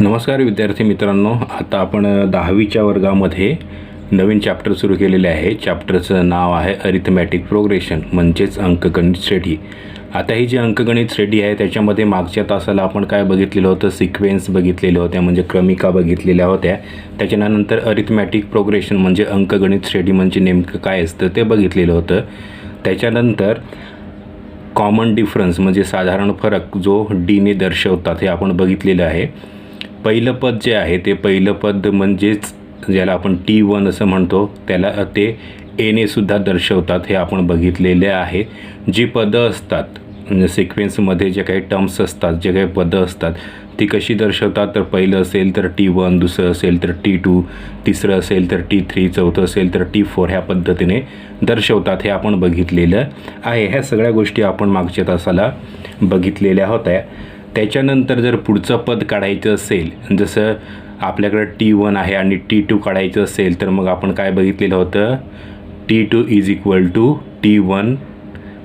नमस्कार विद्यार्थी मित्रांनो, आता आपण 10वीच्या वर्गामध्ये नवीन चॅप्टर सुरू केलेले आहे. चॅप्टरचं नाव आहे अरिथमॅटिक प्रोग्रेशन म्हणजेच अंकगणित श्रेणी. आता ही जी अंकगणित श्रेणी आहे त्याच्यामध्ये मागच्या तासाला आपण काय बघितलेलं होतं, सिक्वेन्स बघितलेल्या होत्या म्हणजे क्रमिका बघितलेल्या होत्या. त्याच्यानंतर अरिथमॅटिक प्रोग्रेशन म्हणजे अंकगणित श्रेणी म्हणजे नेमकं काय असतं ते बघितलेलं होतं. त्याच्यानंतर कॉमन डिफरन्स म्हणजे साधारण फरक जो डीने दर्शवतात हे आपण बघितलेलं आहे. पहिलं पद जे आहे ते पहिलं पद म्हणजेच ज्याला आपण T1 असं म्हणतो त्याला ते एने सुद्धा दर्शवतात हे आपण बघितलेले आहे. जी पदं असतात म्हणजे सिक्वेन्समध्ये जे काही टर्म्स असतात, जे काही पदं असतात ती कशी दर्शवतात, तर पहिलं असेल तर T1, दुसरं असेल तर T2, तिसरं असेल तर T3, चौथं असेल तर T4 ह्या पद्धतीने दर्शवतात हे आपण बघितलेलं आहे. ह्या सगळ्या गोष्टी आपण मागच्या तासाला बघितलेल्या होत्या. त्याच्यानंतर जर पुढचं पद काढायचं असेल, जसं आपल्याकडे T1 आहे आणि T2 काढायचं असेल तर मग आपण काय बघितलेलं होतं, T2 is equal to T1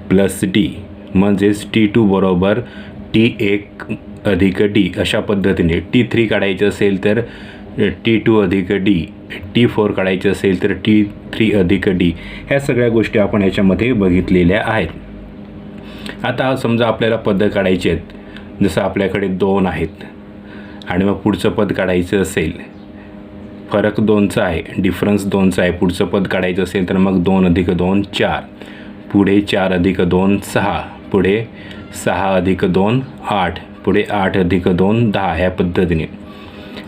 plus D म्हणजेच T2 बरोबर T1 अधिक D अशा पद्धतीने. T3 काढायचं असेल तर T2 अधिक D, T4 काढायचं असेल तर T3 अधिक D. ह्या सगळ्या गोष्टी आपण ह्याच्यामध्ये बघितलेल्या आहेत. आता समजा आपल्याला पदं काढायची आहेत, जसं आपल्याकडे 2 आहेत आणि मग पुढचं पद काढायचं असेल, फरक 2चा आहे, डिफरन्स 2चा आहे. पुढचं पद काढायचं असेल तर मग 2 अधिक 2 4, पुढे 4 अधिक 2 6, पुढे 6 अधिक 2 8, पुढे 8 अधिक 2 10 ह्या पद्धतीने.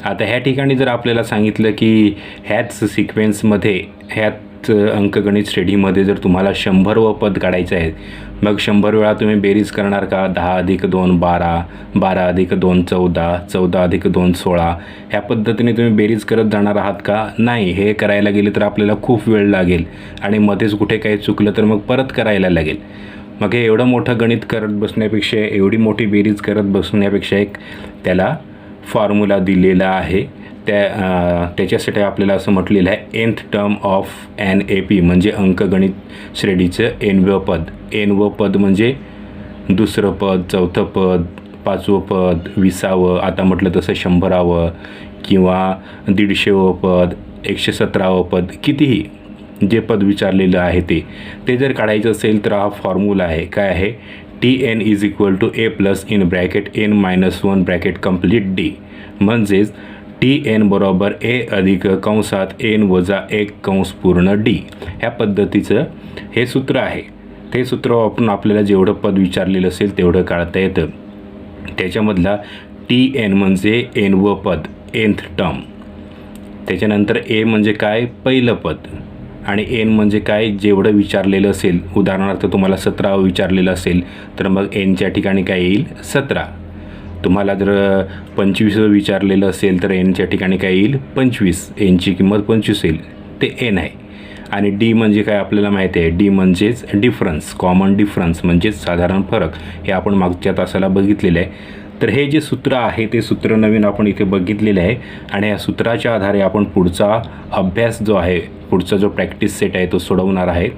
आता ह्या ठिकाणी जर आपल्याला सांगितलं की ह्याच सिक्वेन्समध्ये ह्याच अंकगणित श्रेणीमध्ये जर तुम्हाला 100व पद काढायचं आहे, मग 100 वेळा तुम्ही बेरीज करणार का? 10 अधिक 2 12, 12 अधिक 2 14, 14 अधिक 2 16 ह्या पद्धतीने तुम्ही बेरीज करत जाणार आहात का? नाही. हे करायला गेले तर आपल्याला खूप वेळ लागेल आणि मध्येच कुठे काही चुकलं तर मग परत करायला लागेल. मग हे एवढं मोठं गणित करत बसण्यापेक्षा, एवढी मोठी बेरीज करत बसण्यापेक्षा एक त्याला फॉर्म्युला दिलेला आहे. त्याच्यासाठी आपल्याला असं म्हटलेलं आहे nth टर्म ऑफ NAP म्हणजे अंकगणित श्रेणीचं nवं पद. nवं पद म्हणजे दुसरं पद, चौथं पद, 5वं पद, 20वं, आता म्हटलं तसं 100वं किंवा 150वं पद, 117वं पद, कितीही जे पद विचारलेलं आहे ते जर काढायचं असेल तर हा फॉर्म्युला आहे. काय आहे? Tn is equal to A plus in bracket n-1 bracket complete D म्हणजेच Tn बरोबर A अधिक कंसात n वजा 1 कंस पूर्ण D. ह्या पद्धतीचं हे सूत्र आहे. ते सूत्र वापरून आपल्याला जेवढं पद विचारलेलं असेल तेवढं काढता येतं. त्याच्यामधला Tn म्हणजे nवं पद, nth टर्म. त्याच्यानंतर A म्हणजे काय? पहिलं पद. आणि n म्हणजे काय? जेवढं विचारलेलं असेल. उदाहरणार्थ तुम्हाला 17 विचारलेलं असेल तर मग nच्या ठिकाणी काय येईल? 17. तुम्हाला जर 25 विचारलेलं असेल तर nच्या ठिकाणी काय येईल? 25. nची किंमत 25 येईल, ते n आहे. आणि D म्हणजे काय आपल्याला माहिती आहे, D म्हणजेच डिफरन्स, कॉमन डिफरन्स म्हणजेच साधारण फरक. हे आपण मागच्या तासाला बघितलेलं आहे. तर हे जे सूत्र आहे ते सूत्र नवीन आपण इथे बघितलेलं आहे आणि या सूत्राच्या आधारे आपण पुढचा अभ्यास जो आहे, पुढचा जो प्रॅक्टिस सेट आहे तो सोडवणार आहे.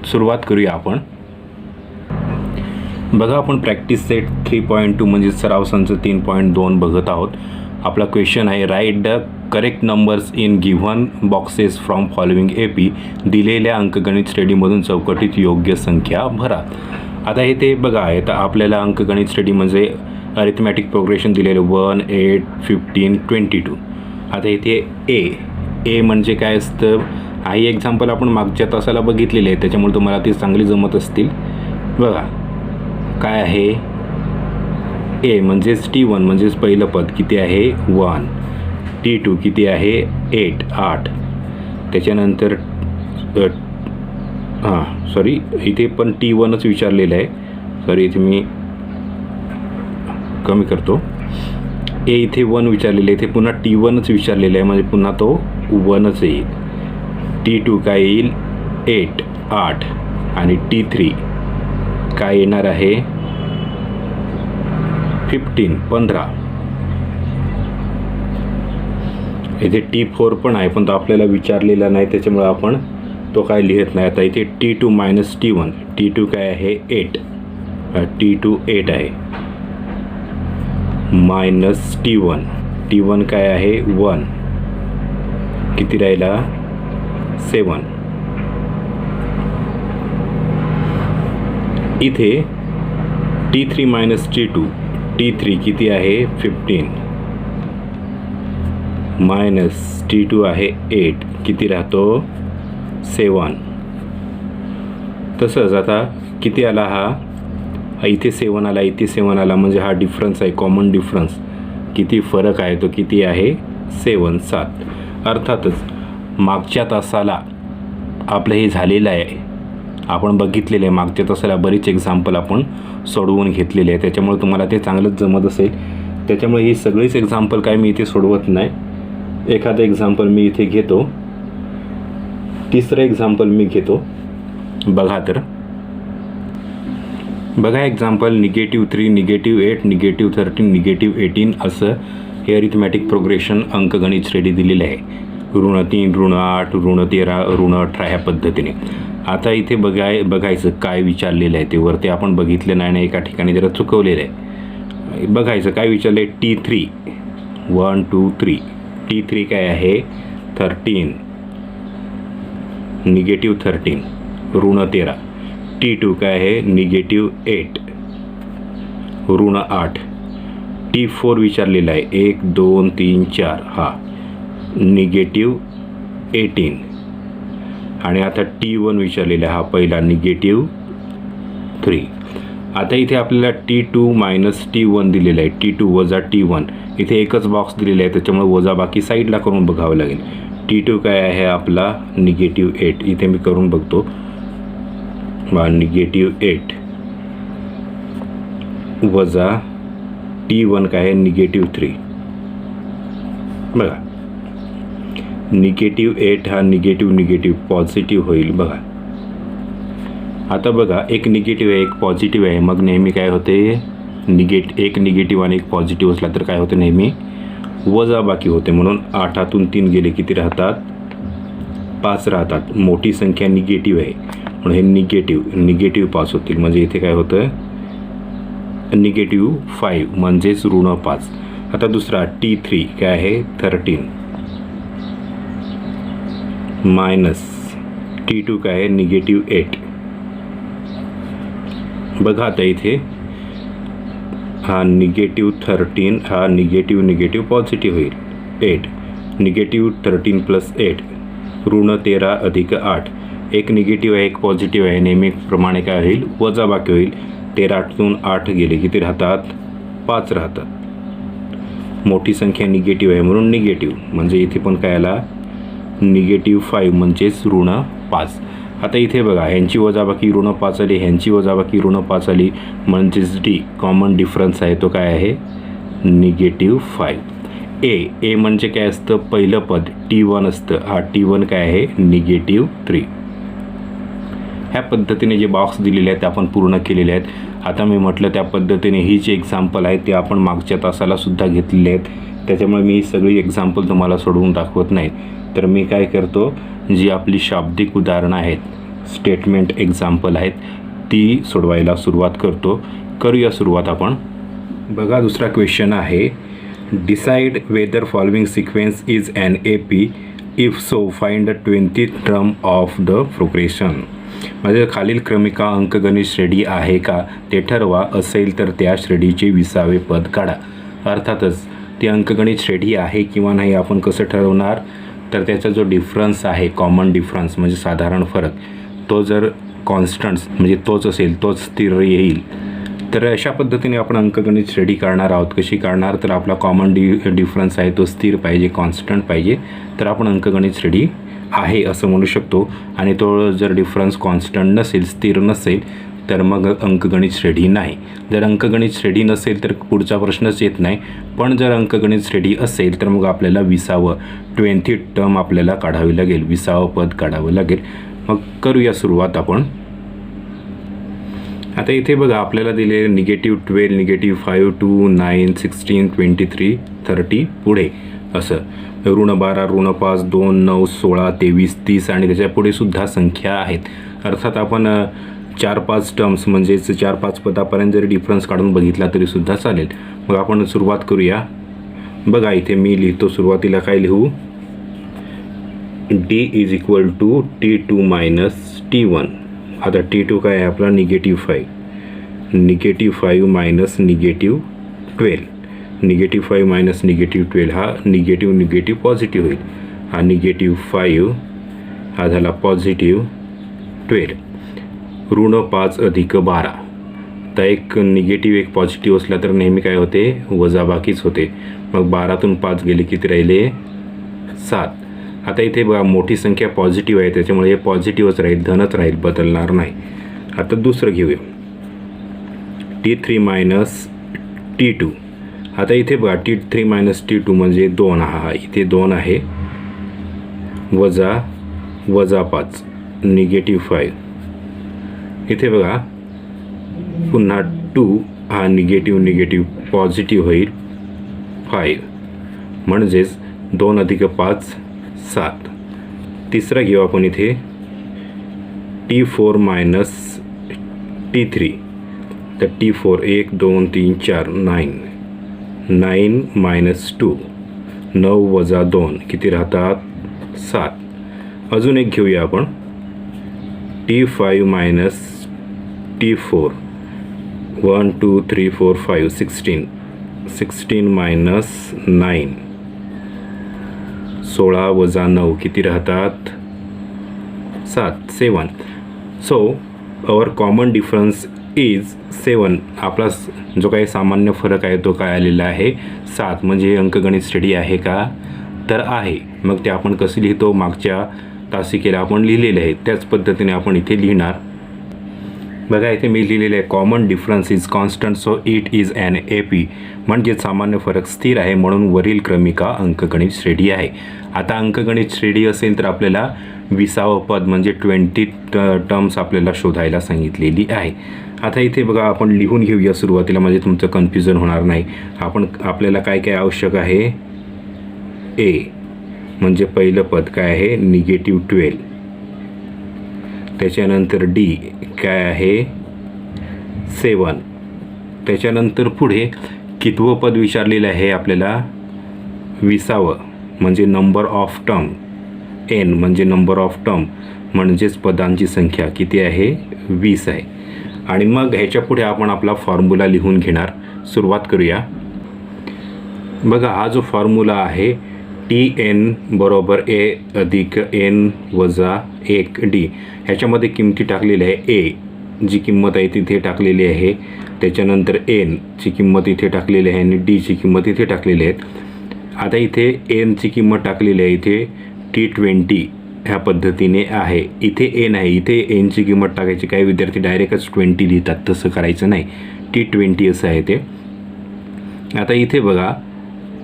सुरुवात करूया आपण. बघा, आपण प्रॅक्टिस सेट 3.2 म्हणजे सराव संच 3.2 बघत आहोत. आपला क्वेश्चन आहे, write the correct numbers in given boxes from following AP. दिलेल्या अंकगणित श्रेणीमधून चौकटीत योग्य संख्या भरा. आता हे ते बघा आहे, तर आपल्याला अंकगणित श्रेणी म्हणजे अरिथमॅटिक प्रोग्रेशन दिलेलं 1 8 15 22. आता इथे A म्हणजे काय असतं, हाही एक्झाम्पल आपण मागच्या तासाला बघितलेले आहे त्याच्यामुळे तुम्हाला ती चांगली जमत असतील. बघा काय आहे, A म्हणजेच T1 म्हणजेच पहिलं पद किती आहे? 1. T2 किती आहे? 8. त्याच्यानंतर सॉरी इथे पण T1च विचारलेलं आहे. सॉरी इथे मी कमी करतो. A इथे 1 विचारलेलं आहे, इथे पुन्हा T1च विचारलेलं आहे म्हणजे पुन्हा तो 1च येईल. T2 काय येईल? 8 आणि T3 काय येणार आहे? 15. इथे T4 पण आहे पण तो आपल्याला विचारलेला नाही त्याच्यामुळे आपण तो काय लिहित नाही. आता इथे T2 मायनस T1. T2 काय आहे? 8. T2 8 आहे. मायनस T1 T1 काय आहे 1, किती राहिला 7. इथे T3 मायनस T2, T3 किती आहे 15 मायनस T2 आहे 8, किती राहतो 7. तसंच आता किती आला हा इथे 7 आला, इथे 7 आला, म्हणजे हा डिफरन्स आहे, कॉमन डिफरन्स. किती फरक आहे तो किती आहे 7. अर्थातच मागच्या तासाला आपलं हे झालेलं आहे, आपण बघितलेलं आहे. मागच्या तासाला बरीच एक्झाम्पल आपण सोडवून घेतलेले आहे, त्याच्यामुळे तुम्हाला ते चांगलंच जमत असेल. त्याच्यामुळे ही सगळीच एक्झाम्पल काय मी इथे सोडवत नाही. एखादं एक्झाम्पल मी इथे घेतो, तिसरं एक्झाम्पल मी घेतो. बघा तर, बघा एक्झाम्पल -3, -8, -13, -18 असं हे अरिथमॅटिक प्रोग्रेशन अंकगणित श्रेणी दिलेली आहे. -3, -8, -13, -18 ह्या पद्धतीने. आता इथे बघायचं काय विचारलेलं आहे ते. वरती आपण बघितलं नाही, एका ठिकाणी जरा चुकवलेलं आहे. बघायचं काय विचारलं आहे. T3 1 2 3, T3 काय आहे 13, -13, -13. T2 काय आहे -8, -8. T4 विचारलेला आहे 1 2 3 4, हा -18. आणि आता T1 विचारलेला आहे, हा पहिला -3. आता इथे आपल्याला T2 मायनस T1 दिलेलं आहे, T2 वजा T1. इथे एकच बॉक्स दिलेला आहे, त्याच्यामुळे वजा बाकी साईडला करून बघावं लागेल. T2 काय आहे आपला -8. इथे मी करून बघतो. -8 वजा T1 काय आहे -3. बघा -8 हा निगेटिव्ह पॉझिटिव्ह होईल. बघा आता बघा, एक निगेटिव्ह आहे एक पॉझिटिव्ह आहे, मग नेहमी काय होते एक निगेटिव्ह आणि एक पॉझिटिव्ह असला तर काय होते नेहमी वजाबाकी होते. म्हणून 8तून 3 गेले किती राहतात 5 राहतात. मोठी संख्या निगेटिव्ह आहे म्हणून हे निगेटिव्ह 5 होतील. म्हणजे इथे काय होतं -5 म्हणजेच -5. आता दुसरा T3 काय आहे 13 मायनस T2 काय आहे -8. बघा आता इथे हा -13 हा निगेटिव्ह पॉझिटिव्ह होईल. 8 -13 प्लस 8 -13 अधिक 8. एक निगेटिव्ह आहे एक पॉझिटिव्ह आहे, नेहमीप्रमाणे काय होईल वजाबाकी होईल. 13तून 8 गेले किती राहतात 5 राहतात. मोठी संख्या निगेटिव्ह आहे म्हणून निगेटिव्ह, म्हणजे इथे पण काय आला -5 म्हणजेच -5. आता इथे बघा, ह्यांची वजाबाकी -5 आली, ह्यांची वजाबाकी -5 आली, म्हणजेच D कॉमन डिफरन्स आहे तो काय आहे -5. ए म्हणजे काय असतं पहिलं पद T1 असतं, हा T1 काय आहे -3. ह्या पद्धतीने जे बॉक्स दिलेले आहेत ते आपण पूर्ण केलेले आहेत. आता मी म्हटलं त्या पद्धतीने ही जी एक्झाम्पल आहे ते आपण मागच्या तासाला सुद्धा घेतलेले आहेत, त्याच्यामुळे मी ही सगळी एक्झाम्पल तुम्हाला सोडवून दाखवत नाही. तर मी काय करतो, जी आपली शाब्दिक उदाहरणं आहेत, स्टेटमेंट एक्झाम्पल आहेत, ती सोडवायला सुरुवात करतो. करूया सुरुवात आपण. बघा दुसरा क्वेश्चन आहे, decide whether following sequence is an AP, if so find the 20th term of the progression. म्हणजे खालील क्रमिका अंकगणित श्रेणी आहे का ते ठरवा, असेल तर त्या श्रेणीचे 20वे पद काढा. अर्थातच ती अंकगणित श्रेणी आहे किंवा नाही आपण कसं ठरवणार, तर त्याचा जो डिफरन्स आहे कॉमन डिफरन्स म्हणजे साधारण फरक, तो जर कॉन्स्टंट्स म्हणजे तोच असेल, तोच स्थिर येईल, तर अशा पद्धतीने आपण अंकगणित श्रेणी काढणार आहोत. कशी काढणार, तर आपला कॉमन डिफरन्स आहे तो स्थिर पाहिजे, कॉन्स्टंट पाहिजे, तर आपण अंकगणित श्रेणी आहे असं म्हणू शकतो. आणि तो जर डिफरन्स कॉन्स्टंट नसेल, स्थिर नसेल, तर मग अंकगणित श्रेणी नाही. जर अंकगणित श्रेणी नसेल तर पुढचा प्रश्नच येत नाही. पण जर अंकगणित श्रेणी असेल तर मग आपल्याला 20th टर्म आपल्याला काढावी लागेल, 20वे पद काढावं लागेल. मग करूया सुरुवात आपण. आता इथे बघा आपल्याला दिले -12, -5, 2, 9, 16, 23, 30 पुढे असं -12, -5, 2, 9, 16, 23, 30 आणि त्याच्या पुढे सुद्धा संख्या आहेत. अर्थात आपण 4-5 टर्म्स म्हणजेच 4-5 पदापर्यंत जरी डिफरन्स काढून बघितला तरी सुद्धा चालेल. मग आपण सुरुवात करूया. बघा इथे मी लिहितो, सुरुवातीला काय लिहू, D is equal to T2 minus T1. आता T2 काय आहे आपला, -5. -5 मायनस -12. -5 मायनस -12 हा निगेटिव्ह पॉझिटिव्ह होईल. हा -5 हा झाला +12. ऋण 5 अधिक 12. तर एक निगेटिव्ह एक पॉझिटिव्ह असला तर नेहमी काय होते, वजाबाकीच होते. मग 12तून 5 गेले किती राहिले, 7. आता इथे बघा मोठी संख्या पॉझिटिव्ह आहे त्याच्यामुळे हे पॉझिटिव्हच राहील, धनच राहील, बदलणार नाही. आता दुसरं घेऊया, T3 मायनस T2. आता इथे बघा T3 मायनस T2 म्हणजे 2. हा इथे 2 आहे, वजा 5, -5. इथे बघा पुन्हा 2 हा निगेटिव्ह पॉझिटिव्ह होईल, 5. म्हणजेच 2 अधिक 5 7. तिसरा घेऊ आपण इथे, T4 मायनस T3. तर T4 1 2 3 4 9 मायनस 2, 9 वजा 2 किती राहतात, 7. अजून एक घेऊया आपण, T5 मायनस T4. 1 2 3 4 5 16 मायनस 9, 16 वजा 9 किती राहतात, 7. So our common difference is 7. आपला जो काही सामान्य फरक आहे तो काय आलेला आहे, 7. म्हणजे हे अंकगणित स्टडी आहे का, तर आहे. मग ते आपण कसं लिहितो, मागच्या तासिकेला आपण लिहिलेले आहे त्याच पद्धतीने आपण इथे लिहिणार. बघा इथे मी लिहिलेलं आहे, common difference is constant so it is an AP. म्हणजे सामान्य फरक स्थिर आहे म्हणून वरील क्रमिका अंकगणित श्रेणी आहे. आता अंकगणित श्रेणी असेल तर आपल्याला 20वे पद म्हणजे 20 टर्म्स आपल्याला शोधायला सांगितलेली आहे. आता इथे बघा आपण लिहून घेऊया सुरुवातीला, म्हणजे तुमचं कन्फ्युजन होणार नाही. आपल्याला काय काय आवश्यक आहे, A म्हणजे पहिलं पद काय आहे, -12. त्याच्यानंतर D काय आहे, 7. त्याच्यानंतर पुढे कितवं पद विचारलेलं आहे आपल्याला, 20वे म्हणजे नंबर ऑफ टर्म. N म्हणजे नंबर ऑफ टर्म म्हणजेच पदांची संख्या किती आहे, 20 आहे. आणि मग ह्याच्या पुढे आपण आपला फॉर्म्युला लिहून घेणार. सुरुवात करूया. बघा हा जो फॉर्म्युला आहे, TN बरोबर A अधिक N वजा 1D. ह्याच्यामध्ये किमती टाकलेल्या आहे. A जी किंमत आहे तिथे टाकलेली आहे, त्याच्यानंतर N ची किंमत इथे टाकलेली आहे आणि D ची किंमत इथे टाकलेली आहे. आता इथे N ची किंमत टाकलेली आहे, इथे T20 ह्या पद्धतीने आहे. इथे N आहे, इथे N ची किंमत टाकायची. काही विद्यार्थी डायरेक्टच 20 लिहितात, तसं करायचं नाही. T20 असं आहे ते. आता इथे बघा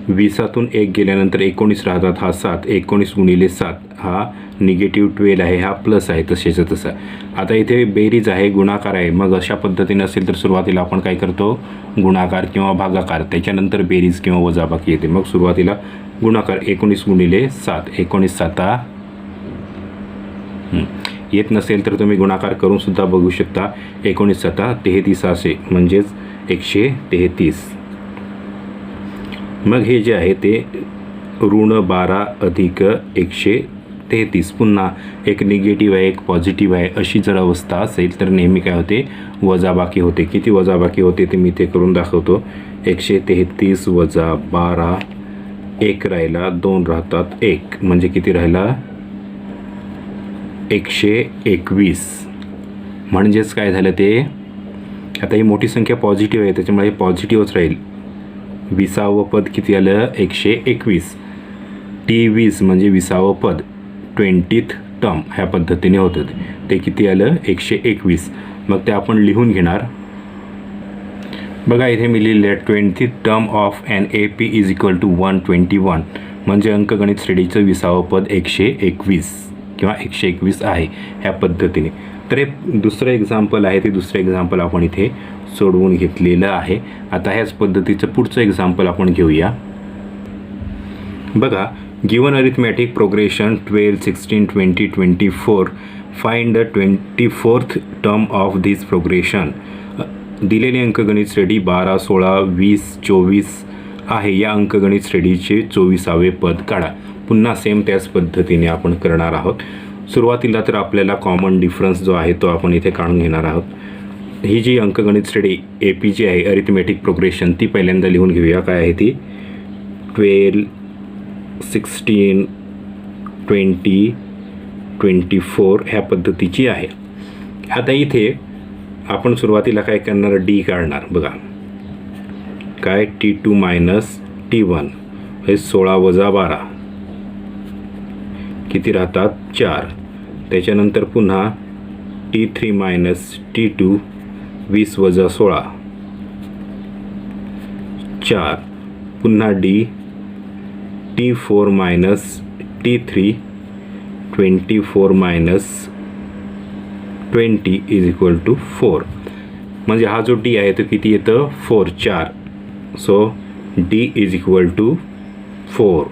20तून 1 गेल्यानंतर 19 राहतात, हा 7. 19 गुणिले 7 हा -12 आहे, हा प्लस आहे तसेच तसा. आता इथे बेरीज आहे, गुणाकार आहे. मग अशा पद्धतीने असेल तर सुरुवातीला आपण काय करतो, गुणाकार किंवा भागाकार, त्याच्यानंतर बेरीज किंवा वजाबाकी येते. मग सुरुवातीला गुणाकार 19 गुणिले 7, 19 7 येत नसेल तर तुम्ही गुणाकार करून सुद्धा बघू शकता. 19 7 33 असे म्हणजेच 133. मग हे जे आहे ते ऋण 12 अधिक 133. पुन्हा एक निगेटिव्ह आहे एक पॉझिटिव्ह आहे, अशी जर अवस्था असेल तर नेहमी काय होते, वजाबाकी होते. किती वजाबाकी होते ते मी ते करून दाखवतो. 133 वजा 12, 1 राहिला, 2 राहतात, 1 म्हणजे किती राहिला, 121. म्हणजेच काय झालं ते, आता ही मोठी संख्या पॉझिटिव्ह आहे त्याच्यामुळे हे पॉझिटिव्हच राहील. 20वे पद किती आलं, 121. T20 म्हणजे 20वे पद, 20th टर्म ह्या पद्धतीने होतं ते किती आलं, 121. मग ते आपण लिहून घेणार. बघा इथे मी लिहिलं आहे 20th term of an AP is equal to 121. म्हणजे अंकगणित श्रेणीचं 20वे पद 121 किंवा 121 आहे ह्या पद्धतीने. तर हे दुसरं एक्झाम्पल आहे, ते दुसरं एक्झाम्पल आपण इथे सोडवून घेतलेलं आहे. आता ह्याच पद्धतीचं पुढचं एक्झाम्पल आपण घेऊया. बघा, given arithmetic progression 12 16 20 24, find the 24th term of this progression. दिलेली अंकगणित श्रेणी 12 16 20 24 आहे या अंकगणित श्रेणीचे 24वे पद काढा. पुन्हा सेम त्याच पद्धतीने आपण करणार आहोत. सुरुवातीला तर आपल्याला कॉमन डिफरन्स जो आहे तो आपण इथे काढून घेणार आहोत. ही जी अंकगणित श्रेणी AP जी आहे अरिथमेटिक प्रोग्रेशन ती पहिल्यांदा लिहून घेऊया. काय आहे ती 12 16 20 24 ह्या पद्धतीची आहे. आता इथे आपण सुरुवातीला काय करणार D काढणार. बघा काय T2 मायनस T1 हे 16 वजा 12 किती राहतात 4. त्याच्यानंतर पुन्हा T3 मायनस T2 20 वजा 16 4. पुन्हा D T4 minus T3 24 minus 20 is equal to 4. म्हणजे हा जो D आहे तो किती येतं 4 4. So D is equal to 4.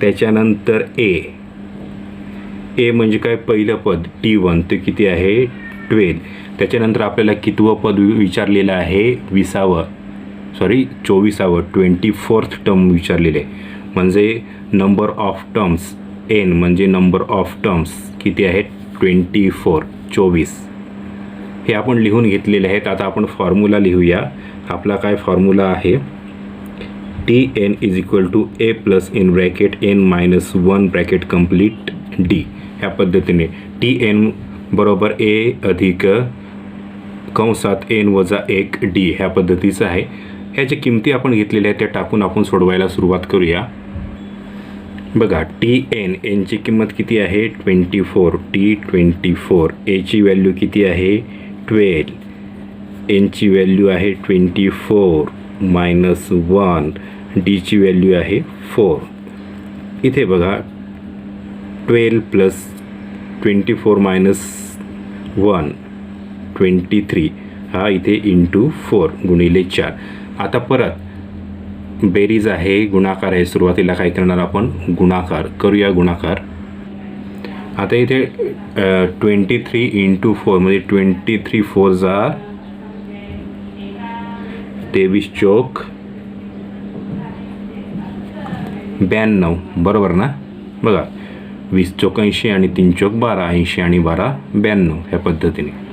त्याच्यानंतर A म्हणजे काय पहिलं पद T1 ते किती आहे 12. त्याच्यानंतर आपल्याला कितवं पद विचारलेलं आहे 24वा 24th टर्म विचारलेले. म्हणजे नंबर ऑफ टर्म्स N म्हणजे नंबर ऑफ टर्म्स किती आहेत 24. हे आपण लिहून घेतलेले आहेत. आता आपण फॉर्म्युला लिहूया. आपला काय फॉर्म्युला आहे Tn is equal to A plus in bracket N minus 1 bracket complete D. ह्या पद्धतीने Tn बरोबर A अधिक कंसात N वजा 1 D ह्या पद्धतीचं आहे. ह्या ज्या किमती आपण घेतलेल्या आहेत त्या टाकून आपण सोडवायला सुरुवात करूया. बघा Tn ची किंमत किती आहे 24 T24. A ची व्हॅल्यू किती आहे 12. N ची व्हॅल्यू आहे 24 मायनस 1. D ची व्हॅल्यू आहे 4. इथे बघा 12 प्लस 24 मायनस 1 23 हा इथे इंटू 4 गुणिले 4. आता परत बेरीज आहे गुणाकार आहे. सुरुवातीला काय करणार आपण गुणाकार करूया. गुणाकार आता इथे 23 इंटू 4 म्हणजे 23 4 जा 23 चौक 92 बरोबर ना. बघा 20 चौक 80 आणि 3 चौक 12 80 आणि 12 92 ह्या पद्धतीने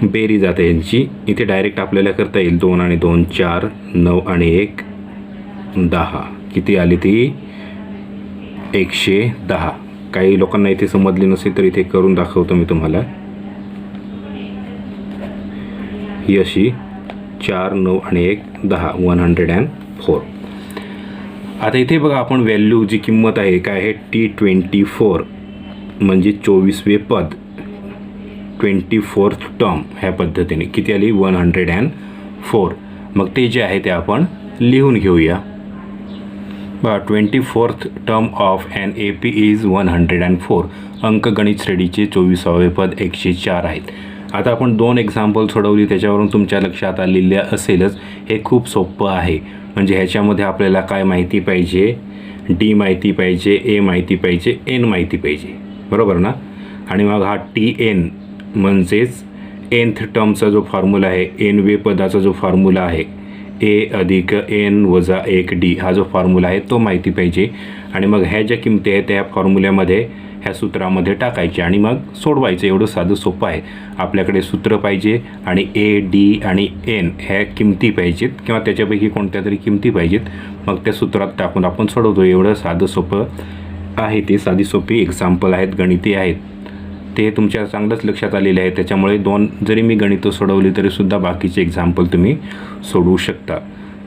बेरीज जाते यांची. इथे डायरेक्ट आपल्याला करता येईल 2 आणि 2 4 9 आणि 1 10 किती आली ती 110. काही लोकांना इथे समजली नसेल तर इथे करून दाखवतो मी तुम्हाला. ही अशी 4 9 आणि 1 10 104. आता इथे बघा आपण व्हॅल्यू जी किंमत आहे काय आहे T24 म्हणजे 24वे पद 24th टर्म ह्या पद्धतीने किती आली 104. मग ते जे आहे ते आपण लिहून घेऊया. बघा 24th term of an AP is 104. अंकगणित श्रेणीचे 24वे पद 104 आहेत. आता आपण 2 एक्झाम्पल सोडवली त्याच्यावरून तुमच्या लक्षात आलेले असेलच. हे खूप सोपं आहे. म्हणजे ह्याच्यामध्ये आपल्याला काय माहिती पाहिजे D माहिती पाहिजे A माहिती पाहिजे N माहिती पाहिजे बरोबर ना. आणि मग हा Tn म्हणजेच nth टर्मचा जो फॉर्म्युला आहे nवे पदाचा जो फॉर्म्युला आहे A अधिक N वजा 1 D हा जो फॉर्म्युला आहे तो माहिती पाहिजे. आणि मग ह्या ज्या किमती आहेत त्या फॉर्म्युल्यामध्ये ह्या सूत्रामध्ये टाकायचे आणि मग सोडवायचं. एवढं साधं सोपं आहे. आपल्याकडे सूत्र पाहिजे आणि A D आणि N ह्या किमती पाहिजेत किंवा त्याच्यापैकी कोणत्या तरी किमती पाहिजेत. मग त्या सूत्रात टाकून आपण सोडवतो. एवढं साधं सोपं आहे. ते साधी सोपी एक्झाम्पल आहेत गणिती आहेत. ते तुमच्या चांगलंच लक्षात आलेले आहे. त्याच्यामुळे 2 जरी मी गणितं सोडवली तरीसुद्धा बाकीचे एक्झाम्पल तुम्ही सोडवू शकता.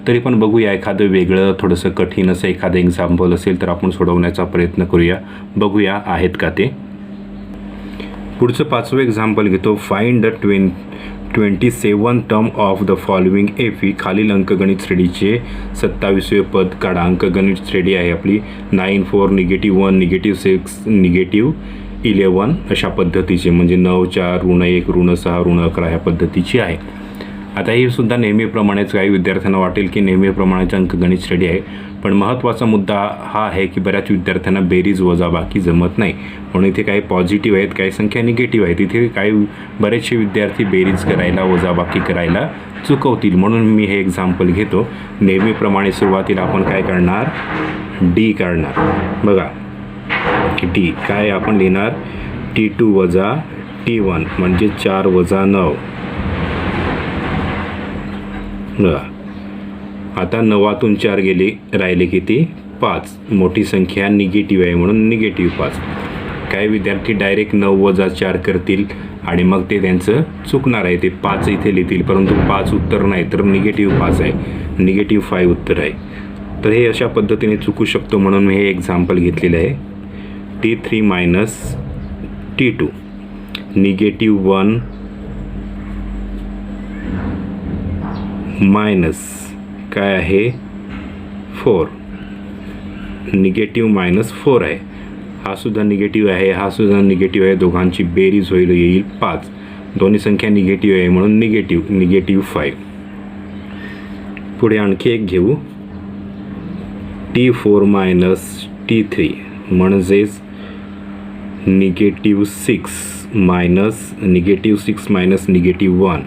तरी पण बघूया एखादं वेगळं थोडंसं कठीण असं एखादं एक्झाम्पल असेल तर आपण सोडवण्याचा प्रयत्न करूया. बघूया आहेत का ते. पुढचं 5वं एक्झाम्पल घेतो. Find the 27 term of the following AP. खालील अंकगणित श्रेणीचे 27वे पद काढा. अंकगणित श्रेणी आहे आपली 9 4 -1 -6 -11 अशा पद्धतीचे म्हणजे 9 4 ऋण 1 ऋण 6 ऋण 11 ह्या पद्धतीची आहे. आता ही सुद्धा नेहमीप्रमाणेच काही विद्यार्थ्यांना वाटेल की नेहमीप्रमाणेच अंकगणित श्रेणी आहे पण महत्त्वाचा मुद्दा हा आहे की बऱ्याच विद्यार्थ्यांना बेरीज वजाबाकी जमत नाही, म्हणून इथे काही पॉझिटिव्ह आहेत, काही संख्या निगेटिव्ह आहेत. इथे काही बरेचसे विद्यार्थी बेरीज करायला वजाबाकी करायला चुकवतील, म्हणून मी हे एक्झाम्पल घेतो. नेहमीप्रमाणे सुरुवातीला आपण काय करणार, डी काढणार. बघा डी काय आपण लिहिणार, T2 वजा T1 म्हणजे 4 वजा 9. बघा आता 9तून 4 गेले, राहिले किती, 5. मोठी संख्या निगेटिव्ह आहे म्हणून निगेटिव्ह 5. काही विद्यार्थी डायरेक्ट 9 वजा 4 करतील आणि मग ते त्यांचं चुकणार आहे, ते 5 इथे लिहितील, परंतु 5 उत्तर नाही तर निगेटिव्ह 5 आहे, निगेटिव्ह 5 उत्तर आहे. तर हे अशा पद्धतीने चुकू शकतो, म्हणून मी हे एक्झाम्पल घेतलेलं आहे. T3 minus T2 negative 1 minus काय आहे 4, निगेटिव्ह मायनस 4 आहे. हा सुद्धा निगेटिव्ह आहे, हा सुद्धा निगेटिव्ह आहे, दोघांची बेरीज येईल 5. दोन्ही संख्या निगेटिव्ह आहे म्हणून निगेटिव्ह 5. पुढे आणखी एक घेऊ, T4 मायनस T3 म्हणजेच निगेटिव्ह 6 मायनस निगेटिव्ह 1.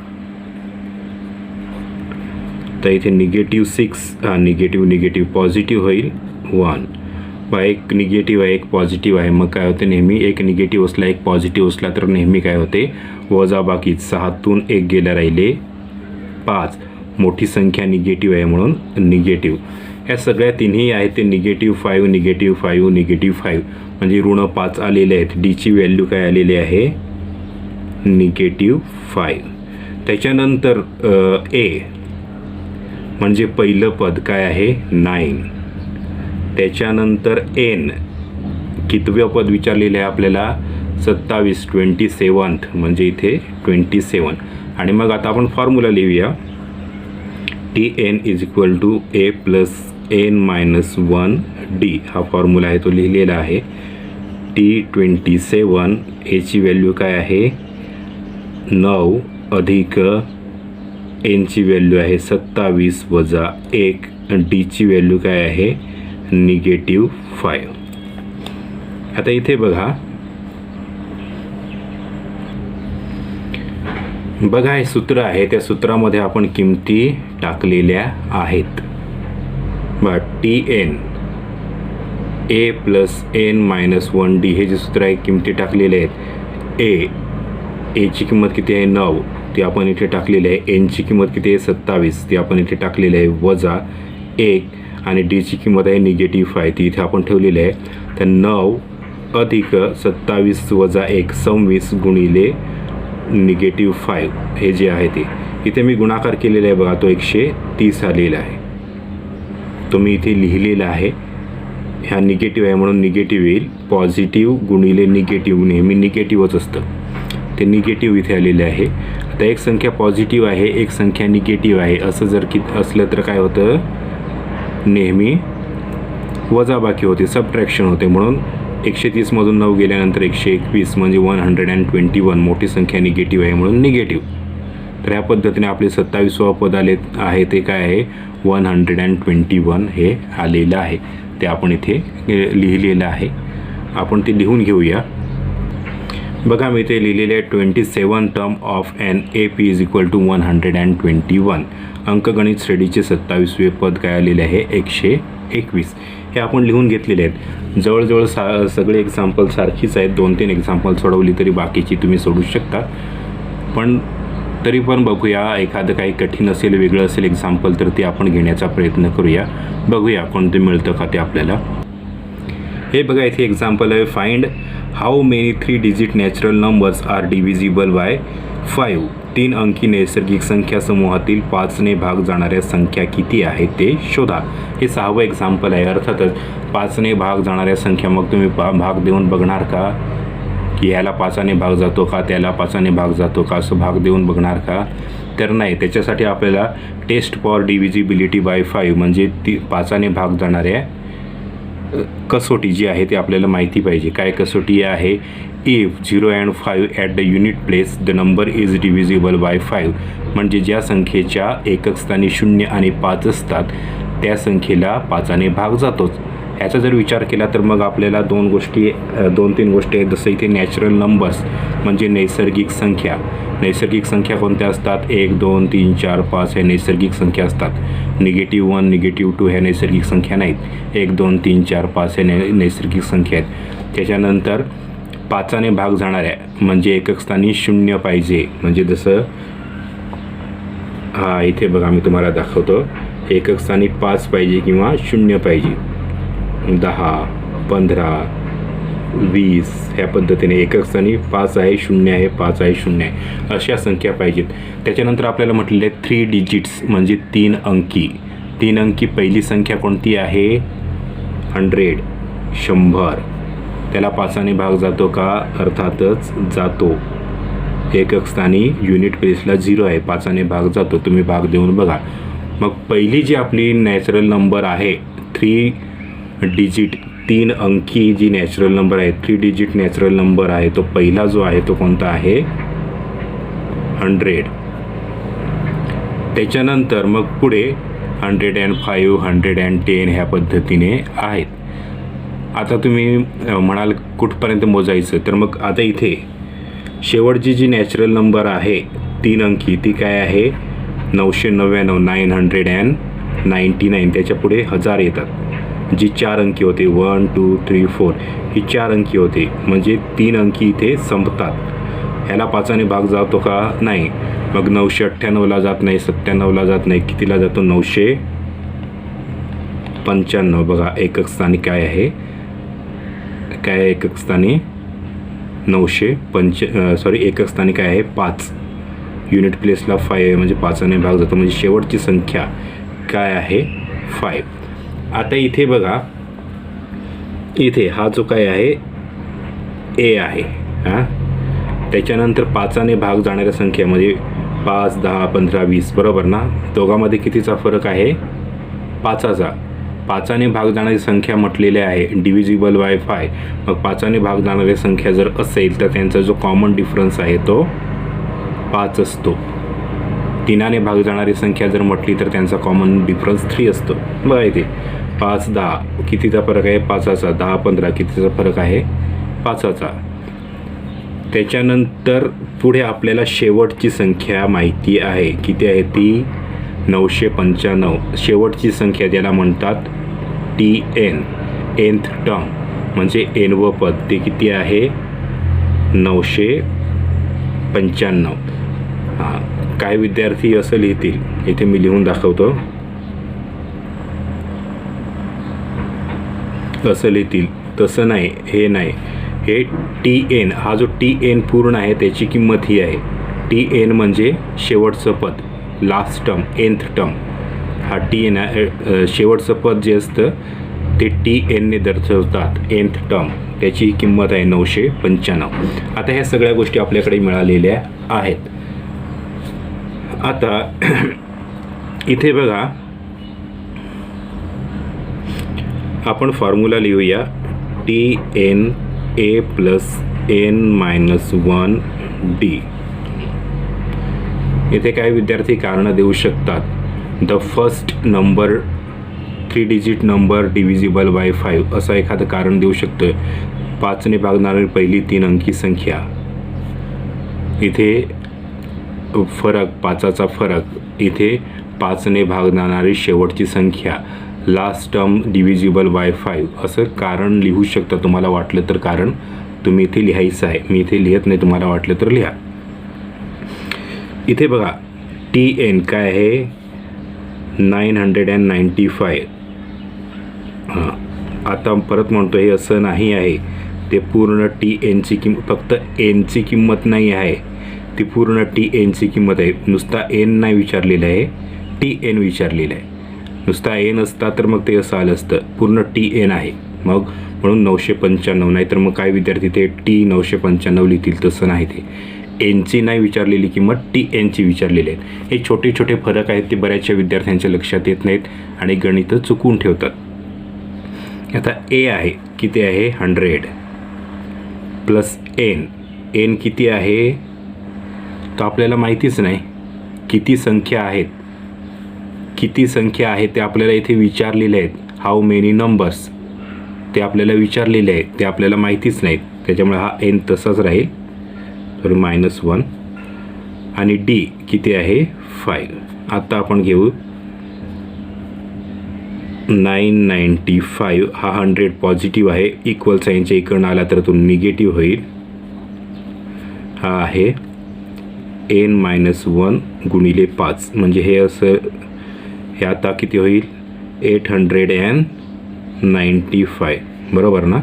तर इथे निगेटिव्ह 6 हा निगेटिव्ह पॉझिटिव्ह होईल 1. बा एक निगेटिव्ह आहे, एक पॉझिटिव्ह आहे, मग काय होते, नेहमी एक निगेटिव्ह असला एक पॉझिटिव्ह असला तर नेहमी काय होते, वजाबाकी. 6तून 1 गेला, राहिले 5. मोठी संख्या निगेटिव्ह आहे म्हणून निगेटिव्ह. ह्या सगळ्या तिन्ही आहेत ते निगेटिव्ह 5 निगेटिव्ह 5 म्हणजे ऋण 5 आलेले आहेत. डीची व्हॅल्यू काय आलेली आहे, निगेटिव्ह 5. त्याच्यानंतर ए म्हणजे पहिलं पद काय आहे 9. त्याच्यानंतर एन कितवे पद विचारलेले आहे आपल्याला 27, 27th म्हणजे इथे 27. आणि मग आता आपण फॉर्म्युला लिहूया, Tn is equal to A plus N minus 1D. हा फॉर्म्युला आहे तो लिहिलेला आहे. T27 एची व्हॅल्यू काय आहे 9 अधिक एनची व्हॅल्यू आहे 27 वजा 1. डीची व्हॅल्यू काय आहे निगेटिव्ह 5. आता इथे बघा हे सूत्र आहे, त्या सूत्रामध्ये आपण किमती टाकलेल्या आहेत. Tn A plus N minus 1D हे जे सूत्र आहे किमती टाकलेले आहेत. एची किंमत किती आहे 9, ती आपण इथे टाकलेली आहे. एनची किंमत किती आहे 27, ती आपण इथे टाकलेली आहे, वजा 1. आणि डीची किंमत आहे निगेटिव्ह 5, ती इथे आपण ठेवलेली आहे. तर 9 अधिक 27 वजा 1 26 गुणिले निगेटिव्ह 5 हे जे आहे ते इथे मी गुणाकार केलेला आहे. बघा तो 130 आलेला आहे, तो मी इथे लिहिलेला आहे. ह्या निगेटिव्ह आहे म्हणून निगेटिव्ह येईल. पॉझिटिव्ह गुणिले निगेटिव्ह नेहमी निगेटिव्हच असतं, ते निगेटिव्ह इथे आलेले आहे. आता एक संख्या पॉझिटिव्ह आहे, एक संख्या निगेटिव्ह आहे, असं जर असलं तर काय होतं, नेहमी वजाबाकी होते, सबट्रॅक्शन होते. म्हणून 130 मधून 9 गेल्यानंतर 121 म्हणजे 121. मोठी संख्या निगेटिव्ह आहे म्हणून निगेटिव्ह. तर ह्या पद्धतीने आपले 27वा पद आले आहे ते काय आहे 121 हे आलेलं आहे. ते आपण इथे लिहिलेलं आहे, आपण ते लिहून घेऊया. बघा मी ते लिहिलेले आहे 27 term of an AP is equal to 121. अंकगणित श्रेणीचे 27वे पद काय आलेले आहे 121. हे आपण लिहून घेतलेले आहेत. जवळजवळ सगळे एक्झाम्पल सारखीच आहेत. 2-3 एक्झाम्पल सोडवली तरी बाकीची तुम्ही सोडू शकता. पण तरी पण बघूया, एखादं काही कठीण असेल, वेगळं असेल एक्झाम्पल तर ते आपण घेण्याचा प्रयत्न करूया. बघूया कोणतं मिळतं का ते आपल्याला. हे बघा इथे एक्झाम्पल आहे, find how many 3 digit natural numbers are divisible by 5. 3 अंकी नैसर्गिक संख्या समूहातील 5ने भाग जाणाऱ्या संख्या किती आहेत ते शोधा. हे 6वं एक्झाम्पल आहे. अर्थातच 5ने भाग जाणाऱ्या संख्या, मग तुम्ही भाग देऊन बघणार का की ह्याला 5ने भाग जातो का, त्याला 5ने भाग जातो का, असं भाग देऊन बघणार का, तर नाही. त्याच्यासाठी आपल्याला टेस्ट फॉर डिव्हिजिबिलिटी बाय 5 म्हणजे 5ने भाग जाणाऱ्या कसोटी जी आहे ती आपल्याला माहिती पाहिजे. काय कसोटी आहे, if 0 and 5 at the unit place the number is divisible by 5. म्हणजे ज्या संख्येच्या एकक स्थानी 0 आणि 5 असतात त्या संख्येला 5ने भाग जातोच. ह्याचा जर विचार केला तर मग आपल्याला दोन तीन गोष्टी आहेत. जसं इथे नॅचरल नंबर्स म्हणजे नैसर्गिक संख्या. नैसर्गिक संख्या कोणत्या असतात? 1 2 3 4 5 हे नैसर्गिक संख्या असतात. -1 -2 ह्या नैसर्गिक संख्या नाहीत. 1 2 3 4 5 हे नैसर्गिक संख्या आहेत. त्याच्यानंतर 5ने भाग जाणाऱ्या म्हणजे एकक स्थानी 0 पाहिजे. म्हणजे जसं इथे बघा मी तुम्हाला दाखवतो. एकक स्थानी 5 पाहिजे किंवा 0 पाहिजे. 10 15 20 ह्या पद्धतीने एकक स्थानी 5 आहे, 0 आहे, 5 आहे, 0 आहे, अशा संख्या पाहिजेत. त्याच्यानंतर आपल्याला म्हटलेलं आहे 3 डिजिट्स म्हणजे 3 अंकी. 3 अंकी पहिली संख्या कोणती आहे? 100. त्याला 5ने भाग जातो का? अर्थातच जातो. एकक स्थानी युनिट प्लेसला 0 आहे, 5ने भाग जातो. तुम्ही भाग देऊन बघा. मग पहिली जी आपली नॅचरल नंबर आहे 3 डिजिट 3 अंकी जी नॅचरल नंबर आहे 3 डिजिट नॅचरल नंबर आहे तो पहिला जो आहे तो कोणता आहे? 100. त्याच्यानंतर मग पुढे 105 110 ह्या पद्धतीने आहेत. आता तुम्ही म्हणाल कुठपर्यंत मोजायचं? तर मग आता इथे शेवटची जी नॅचरल नंबर आहे 3 अंकी ती काय आहे? 999 999. त्याच्या पुढे 1000 येतात. जी 4 अंकी होते 1 2 3 4 ही 4 अंकी होते. म्हणजे 3 अंकी इथे संपतात. ह्याला 5ने भाग जातो का? नाही. मग 998ला जात नाही, 97ला जात नाही. कितीला जातो? 995. बघा एकक स्थानी काय आहे? एकक स्थानी एकक स्थानी काय आहे? 5. युनिट प्लेसला 5 आहे म्हणजे 5ने भाग जातो. म्हणजे शेवटची संख्या काय आहे? 5. आता इथे बघा, इथे हा जो काय आहे ए आहे. त्याच्यानंतर 5ने भाग जाणाऱ्या संख्या म्हणजे 5 10 15 20 बरोबर ना? दोघांमध्ये कितीचा फरक आहे? 5चा. 5ने भाग जाणारी संख्या म्हटलेली आहे डिव्हिजिबल बाय 5. मग 5ने भाग जाणारी संख्या जर असेल तर त्यांचा जो कॉमन डिफरन्स आहे तो 5 असतो. 3ने भाग जाणारी संख्या जर म्हटली तर त्यांचा कॉमन डिफरन्स 3 असतो. बघा इथे 5 10 कितीचा फरक आहे? 5चा. 10 15 कितीचा फरक आहे? 5चा. त्याच्यानंतर पुढे आपल्याला शेवटची संख्या माहिती आहे. किती आहे ती? 995. शेवटची संख्या ज्याला म्हणतात TN nth टर्म म्हणजे nव पद ते किती आहे? 995. काय विद्यार्थी असं लिहितील? इथे मी लिहून दाखवतो. असं लिहितील. तसं नाही, हे नाही. हे TN हा जो TN पूर्ण आहे त्याची किंमत ही आहे. TN म्हणजे शेवटचं पद, लास्ट टर्म, nth टर्म. हा TN शेवटचं पद जे असतं ते TNने दर्शवतात. nth टर्म त्याची किंमत आहे 995. आता ह्या सगळ्या गोष्टी आपल्याकडे मिळालेल्या आहेत. आता इथे बघा आपण फॉर्म्युला लिहूया. TN A + n-1D. इथे काय विद्यार्थी कारणं देऊ शकतात? The first number 3 digit number divisible by 5 असं एखादं कारण देऊ शकतोय. 5ने भागणारी पहिली 3 अंकी संख्या. इथे फरक 5चा फरक. इथे 5ने भागणारी शेवटची संख्या, लास्ट टर्म डिव्हिजिबल बाय 5 असं कारण लिहू शकता. तुम्हाला वाटलं तर कारण तुम्ही इथे लिहायचं आहे. मी इथे लिहित नाही, तुम्हाला वाटलं तर लिहा. इथे बघा TN काय आहे? 995. आता परत म्हणतो हे असं नाही आहे. ते पूर्ण TNची किंमत, फक्त nची किंमत नाही आहे, ती पूर्ण TNची किंमत आहे. नुसता n नाही विचारलेलं आहे, TN विचारलेलं आहे. नुसता n असता तर मग ते असं आलं असतं. पूर्ण TN आहे मग म्हणून 995. नाही तर मग काय विद्यार्थी ते T995 लिहितील. तसं नाही. ते nची नाही विचारलेली किंमत, TNची विचारलेली आहे. हे छोटे छोटे फरक आहेत, ते बऱ्याचशा विद्यार्थ्यांच्या लक्षात येत नाहीत आणि गणितं चुकून ठेवतात. आता A आहे, किती आहे? 100 प्लस n किती आहे? तर आपल्याला माहितीच नाही किती संख्या आहेत. किती संख्या आहेत ते आपल्याला इथे विचारलेले आहेत. हाऊ मेनी नंबर्स ते आपल्याला विचारलेले आहेत, ते आपल्याला माहितीच नाहीत. त्याच्यामुळे हा n तसाच राहील, तर -1. आणि डी किती आहे 5. आता आपण घेऊ 995. हा 100 पॉझिटिव्ह आहे, इक्वल साईनच्या इकडनं आला तर तो निगेटिव्ह होईल. हा आहे n-1 गुणिले 5, म्हणजे हे असं, हे आता किती होईल 895, बरोबर ना.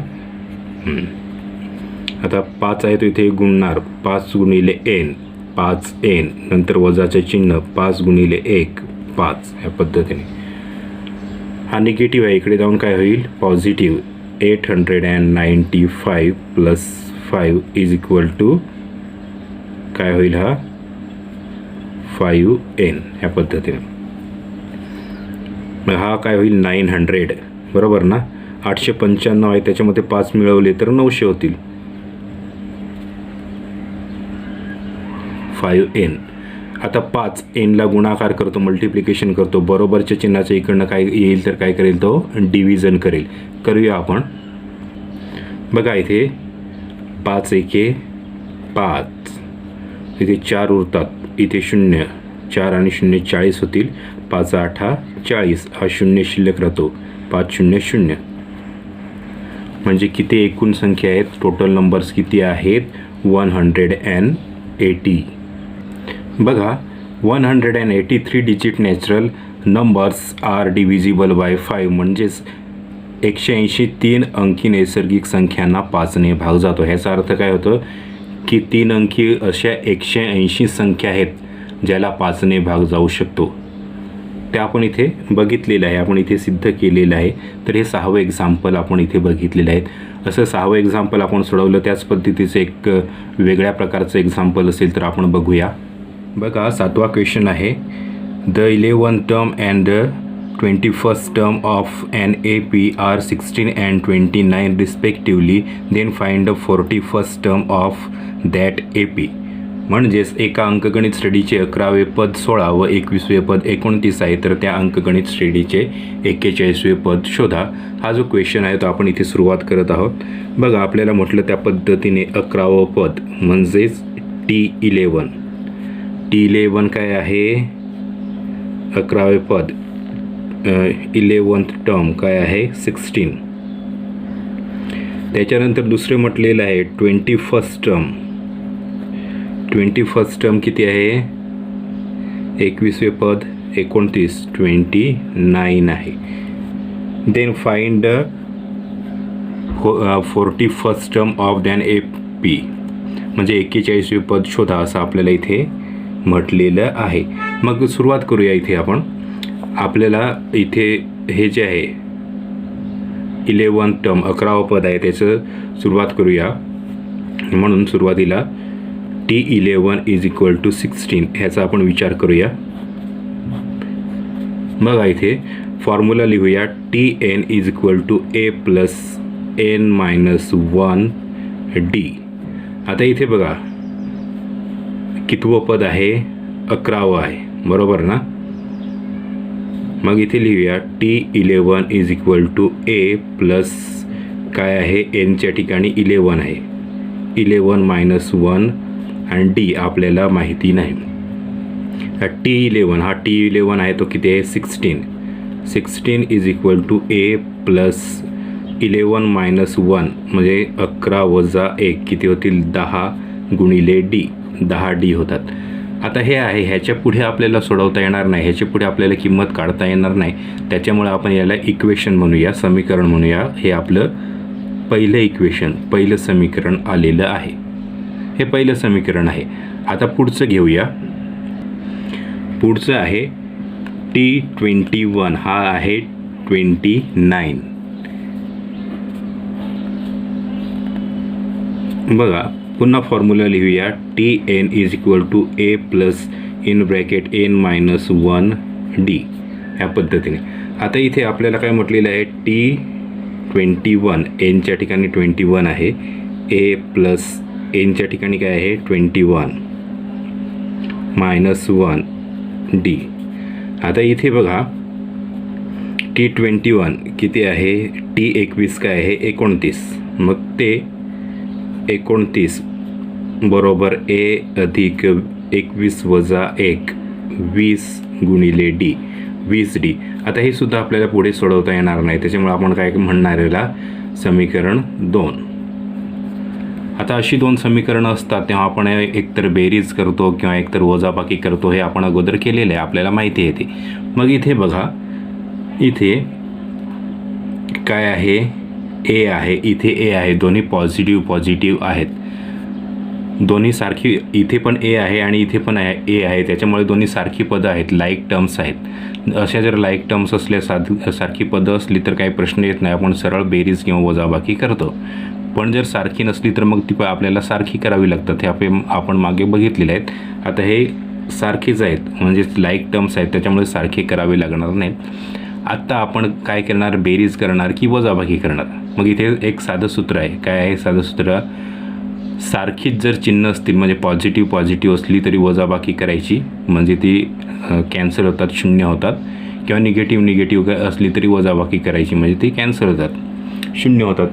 आता 5 आहे तो इथे गुणणार, 5 गुणिले n 5n, नंतर वजाचे चिन्ह 5 गुणिले 1 5, ह्या पद्धतीने. हा निगेटिव्ह आहे, इकडे जाऊन काय होईल पॉझिटिव्ह. 895 + 5 = काय होईल, हा 5n, ह्या पद्धतीने. मग हा काय होईल 900, बरोबर ना. 895 आहे, त्याच्यामध्ये 5 मिळवले तर 900 होतील. 5n. आता 5n ला गुणाकार करतो, मल्टिप्लिकेशन करतो, बरोबरच्या चिन्हाच्या इकडनं काय येईल तर काय करेल तो डिव्हिजन करेल. करूया आपण. बघा इथे 5 एके 5, इथे 4 उरतात, इथे 0, 4 आणि 0 40 होतील. 5 8 40, हा 0 शिल्लक राहतो, 5 0 0. म्हणजे किती एकूण संख्या आहेत, टोटल नंबर्स किती आहेत 180. बघा 183 digit natural numbers are divisible by 5, म्हणजेच 180 3 अंकी नैसर्गिक संख्यांना 5ने भाग जातो. ह्याचा अर्थ काय होतं की 3 अंकी अशा 180 संख्या आहेत ज्याला 5ने भाग जाऊ शकतो. ते आपण इथे बघितलेलं आहे, आपण इथे सिद्ध केलेलं आहे. तर हे 6वं एक्झाम्पल आपण इथे बघितलेलं आहे. असं 6वं एक्झाम्पल आपण सोडवलं, त्याच पद्धतीचं एक वेगळ्या प्रकारचं एक्झाम्पल असेल तर आपण बघूया. बघा 7वा क्वेश्चन आहे. The 11th term and the 21st term of an AP are 16 and 29 respectively, then find the 41st term of that AP. म्हणजेच एका अंकगणित श्रेणीचे 11वे पद 16 व 21वे पद 29 आहे, तर त्या अंकगणित श्रेणीचे 41वे पद शोधा. हा जो क्वेश्चन आहे तो आपण इथे सुरुवात करत आहोत. बघा आपल्याला म्हटलं त्या पद्धतीने 11वं पद म्हणजेच T11. T11 काय आहे 11वे पद, 11th टर्म काय आहे 16. त्याच्यानंतर दुसरे म्हटलेलं आहे 21st टर्म. 21st टर्म किती आहे 21वे पद 29, 29 आहे. Then find 41st term of than AP, म्हणजे 41वे पद शोधा असं आपल्याला इथे म्हटलेलं आहे. मग सुरुवात करूया. इथे आपण आपल्याला इथे हे जे आहे 11th टर्म 11वं पद आहे त्याचं सुरुवात करूया. म्हणून सुरुवातीला T11 = 16 ह्याचा आपण विचार करूया. बघा इथे फॉर्म्युला लिहूया. Tn = A + n-1d. आता इथे बघा कितवं पद आहे 11वं आहे, बरोबर ना. मग इथे लिहूया T11 = A प्लस काय आहे nच्या ठिकाणी 11 आहे, 11 - 1 आणि d आपल्याला माहिती नाही. T11 हा T11 आहे तो किती आहे 16. 16 = A प्लस 11 - 1 म्हणजे 11 वजा 1 किती होतील 10 गुणिले d, 10d होतात. आता हे आहे, ह्याच्या पुढे आपल्याला सोडवता येणार नाही, ह्याच्या पुढे आपल्याला किंमत काढता येणार नाही. त्याच्यामुळे आपण याला इक्वेशन म्हणूया, समीकरण म्हणूया. हे आपलं पहिलं इक्वेशन, पहिलं समीकरण आलेलं आहे. हे पहिलं समीकरण आहे. आता पुढचं घेऊया. पुढचं आहे T21, हा आहे 29. बघा पुन्हा फॉर्म्युला लिहूया. Tn = A प्लस n-1d ह्या पद्धतीने. आता इथे आपल्याला काय म्हटलेलं आहे T21 nच्या ठिकाणी 21 आहे, A प्लस nच्या ठिकाणी काय आहे 21 - 1d. आता इथे बघा T21 किती आहे, T21 काय आहे 29, मग ते 29 बरोबर A अधिक 21 वजा 1 20 गुणिले D 20D. आता हे सुद्धा आपल्याला पुढे सोडवता येणार नाही, त्याच्यामुळे आपण काय म्हणणार याला समीकरण 2. आता अशी दोन समीकरणं असतात तेव्हा आपण एकतर बेरीज करतो किंवा एकतर वजाबाकी करतो, हे आपण अगोदर केलेलं आहे, आपल्याला माहिती आहे ते. मग इथे बघा, इथे काय आहे ए आहे, इथे ए आहे, दोन्ही पॉझिटिव्ह आहेत, दोन्ही सारखी, इथे पण ए आहे आणि इथे पण ए आहे, त्याच्यामुळे दोन्ही सारखी पदं आहेत, लाईक टर्म्स आहेत. अशा जर लाईक टर्म्स असल्या सारखी पदं असली तर काही प्रश्न येत नाही, आपण सरळ बेरीज किंवा वजाबाकी करतो. पण जर सारखी नसली तर मग ती आपल्याला सारखी करावी लागतात, हे आपण मागे बघितलेले आहेत. आता हे सारखीच आहेत, म्हणजेच लाईक टर्म्स आहेत, त्याच्यामुळे सारखे करावे लागणार नाहीत. आत्ता आपण काय करणार, बेरीज करणार की वजाबाकी करणार. मग इथे एक साधं सूत्र आहे. काय आहे साधं सूत्र, सारखीच जर चिन्ह असतील म्हणजे पॉझिटिव्ह असली तरी वजाबाकी करायची, म्हणजे ती कॅन्सल होतात, शून्य होतात, किंवा निगेटिव्ह असली तरी वजाबाकी करायची, म्हणजे ती कॅन्सल होतात, शून्य होतात.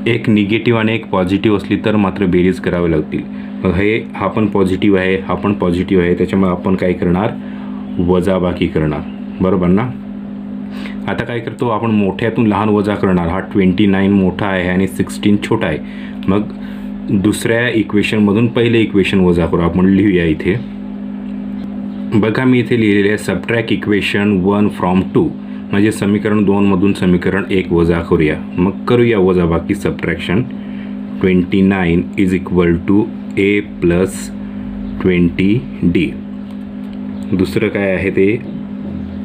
एक निगेटिव्ह आणि एक पॉझिटिव्ह असली तर मात्र बेरीज करावी लागतील. मग हा पण पॉझिटिव्ह आहे, हा पण पॉझिटिव्ह आहे, त्याच्यामुळे आपण काय करणार, वजाबाकी करणार, बरोबर ना. आता काय करतो आपण, मोठ्यातून लहान वजा करणार. हा 29 मोठा आहे आणि 16 छोटा आहे. मग दुसऱ्या इक्वेशनमधून पहिले इक्वेशन वजा करू. आपण लिहूया इथे बघा, मी इथे लिहिलेले आहे सबट्रॅक्ट इक्वेशन 1 फ्रॉम 2, म्हणजे समीकरण 2मधून समीकरण 1 वजा करूया. मग करूया वजाबाकी, subtraction. 29 is equal to A plus 20D. दुसरं काय आहे ते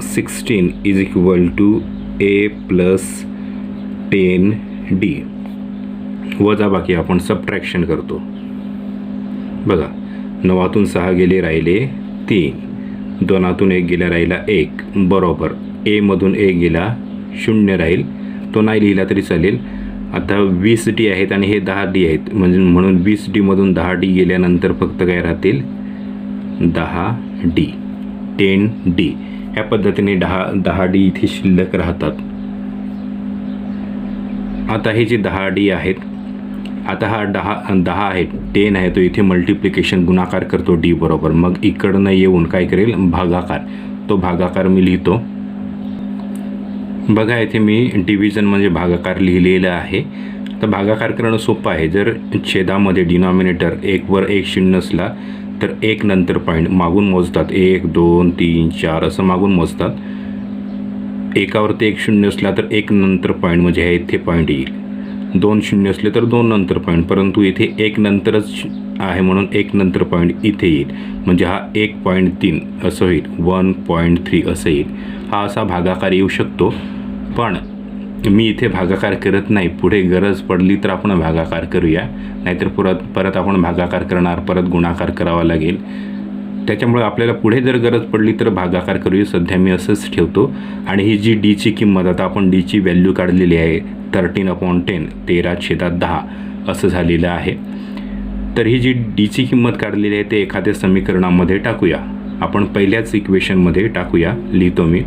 16 is equal to A plus 10D. वजाबाकी आपण सबट्रॅक्शन करतो. बघा, 9तून 6 गेले, राहिले 3, 2तून 1 गेला, राहिला 1, बरोबर ए मधून 1 गेला, 0 राहील, तो नाही लिहिला तरी चालेल. आता 20D आहेत आणि हे 10D आहेत, म्हणून 20D मधून 10D गेल्यानंतर फक्त काय राहतील, 10D, 10D. ह्या पद्धतीने 10D इथे शिल्लक राहतात. आता हे जे 10D आहेत, आता हा 10 आहे, 10 आहे, तो इथे मल्टिप्लिकेशन गुणाकार करतो D बरोबर. मग इकडनं येऊन काय करेल, भागाकार. तो भागाकार मी लिहितो. बघा इथे मी डिव्हिजन म्हणजे भागाकार लिहिलेला आहे. तर भागाकार करणं सोपं आहे. जर छेदामध्ये डिनॉमिनेटर 1 वर 1 शून्य असला तर 1 नंतर पॉईंट मागून मोजतात, 1 2 3 4 असं मागून मोजतात. एकावरती 1 शून्य असला तर 1 नंतर पॉईंट, म्हणजे हे इथे पॉईंट येईल. 2 शून्य असले तर 2 नंतर पॉईंट, परंतु इथे 1 नंतरच आहे म्हणून 1 नंतर पॉईंट इथे येईल, म्हणजे हा 1.3 असं होईल, 1.3 असं येईल. हा असा भागाकार येऊ शकतो. पण मी इथे भागाकार करत नाही, पुढे गरज पडली तर आपण भागाकार करूया, नाहीतर परत आपण भागाकार करणार, परत गुणाकार करावा लागेल. त्याच्यामुळे आपल्याला पुढे जर गरज पडली तर भागाकार करूया. सध्या मी असंच ठेवतो. आणि ही जी डीची किंमत, आता आपण डीची व्हॅल्यू काढलेली आहे 13/10, 13/10 असं झालेलं आहे. तर ही जी डीची किंमत काढलेली आहे ते एखाद्या समीकरणामध्ये टाकूया. आपण पहिल्याच इक्वेशनमध्ये टाकूया. लिहितो मी.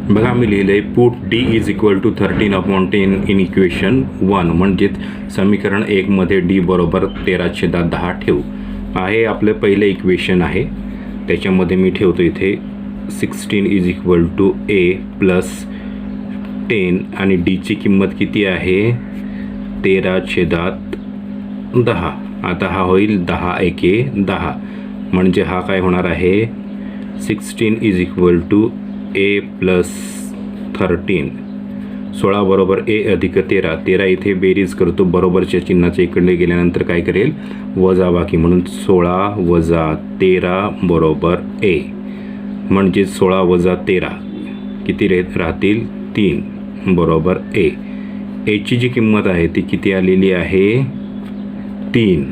बघा मी लिहिलं आहे, put D is equal to 13/10 in equation 1, म्हणजेच समीकरण 1 मध्ये डी बरोबर 13/10 ठेवू. आहे आपलं पहिलं इक्वेशन आहे, त्याच्यामध्ये मी ठेवतो इथे 16 is equal to A plus 10 आणि डीची किंमत किती आहे 13/10. आता हा होईल 10 एके 10, म्हणजे हा काय होणार आहे 16 is equal to A plus 13. 16 बरोबर ए अधिक 13. 13 इथे बेरीज करतो, बरोबरच्या चिन्हाच्या इकडे गेल्यानंतर काय करेल वजाबाकी, म्हणून 16 वजा 13 बरोबर ए, म्हणजे 16 वजा 13 किती राहतील 3 बरोबर ए. एची जी किंमत आहे ती किती आलेली आहे 3,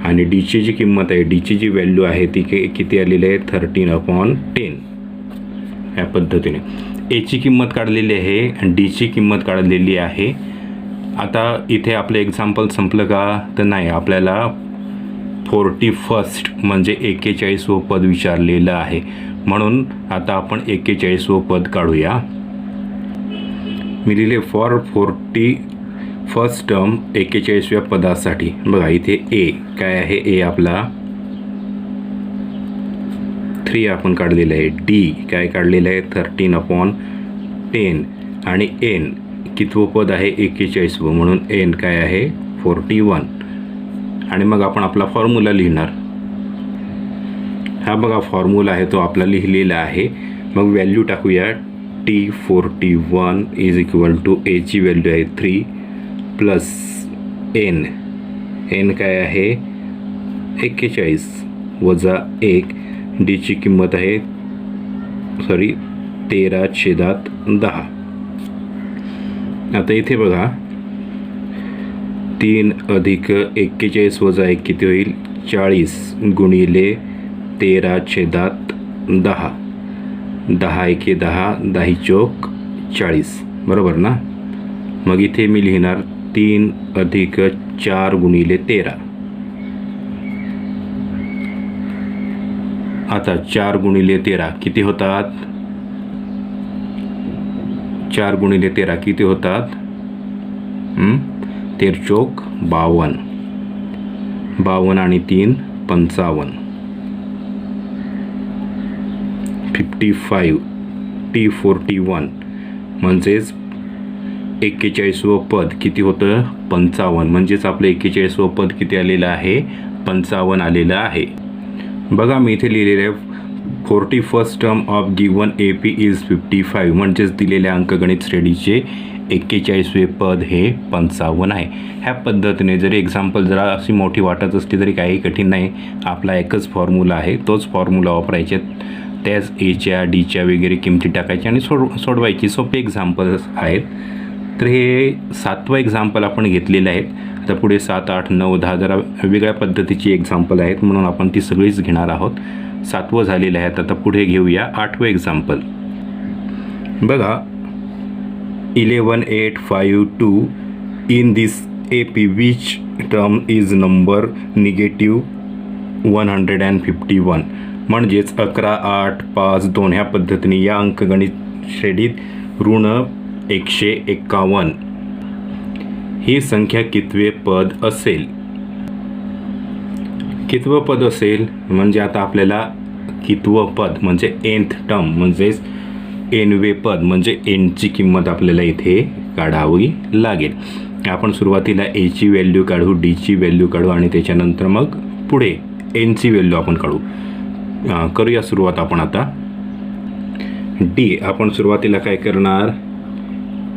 आणि डीची जी किंमत आहे, डीची जी व्हॅल्यू आहे ती किती आलेली आहे 13/10. या पद्धतीने एची किंमत काढलेली आहे आणि डीची किंमत काढलेली आहे. आता इथे आपलं एक्झाम्पल संपलं का तर नाही, आपल्याला 41 म्हणजे 41वं पद विचारलेलं आहे. म्हणून आता आपण 41वं पद काढूया. मी लिहिले फॉर 41st टर्म 41व्या पदासाठी. बघा इथे ए काय आहे, ए आपला 3 आपण काढलेलं आहे. डी काय काढलेलं आहे 13/10 आणि एन कितवं पद आहे 41वं, म्हणून एन काय आहे 41. आणि मग आपण आपला फॉर्म्युला लिहिणार. हा बघा फॉर्म्युला आहे तो आपला लिहिलेला आहे. मग व्हॅल्यू टाकूया. T41 इज इक्वल टू एची व्हॅल्यू आहे 3 प्लस एन, एन काय आहे 41 वजा 1, डीची किंमत आहे 13/10. आता इथे बघा 3 अधिक 41 वजा 1 किती होईल 40 गुणिले 13/10. 10 एके 10, 10 चौक 40 बरोबर ना. मग इथे मी लिहिणार 3 अधिक 4 गुणिले 13. आता 4 गुणिले 13 किती होतात, 4 गुणिले 13 किती होतात 13 चौक 52, 52 आणि 3 55. 55 T41 म्हणजेच 41वं पद किती होतं 55. म्हणजेच आपलं 41वं पद किती आलेलं आहे 55 आलेलं आहे. बघा मी इथे लिहिलेलं आहे 41st term of given AP is 55. म्हणजेच दिलेल्या अंकगणित श्रेणीचे 41वे पद हे 55 आहे. ह्या पद्धतीने जरी एक्झाम्पल जरा अशी मोठी वाटत असली तरी काही कठीण नाही. आपला एकच फॉर्म्युला आहे, तोच फॉर्म्युला वापरायचे, त्याच एच्या डीच्या वगैरे किमती टाकायच्या आणि सोडवायची. सोपे एक्झाम्पल्स आहेत. तर हे 7वं एक्झाम्पल आपण घेतलेलं आहे. आता पुढे 7, 8, 9, 10 जरा वेगळ्या पद्धतीची एक्झाम्पल आहेत, म्हणून आपण ती सगळीच घेणार आहोत. 7वं झालेलं आहे. आता पुढे घेऊया 8वं एक्झाम्पल. बघा 11852 in this AP which term is number -151. म्हणजेच 11, 8, 5, 2 ह्या पद्धतीने या अंकगणित श्रेणीत ऋण 151 ही संख्या कितवे पद असेल. कितवं पद असेल म्हणजे आता आपल्याला कितवं पद म्हणजे nth टर्म म्हणजेच nवे पद म्हणजे nची किंमत आपल्याला इथे काढावी लागेल. आपण सुरुवातीला एची व्हॅल्यू काढू, डीची व्हॅल्यू काढू आणि त्याच्यानंतर मग पुढे एनची व्हॅल्यू आपण काढू. करूया सुरुवात आपण आता. डी आपण सुरुवातीला काय करणार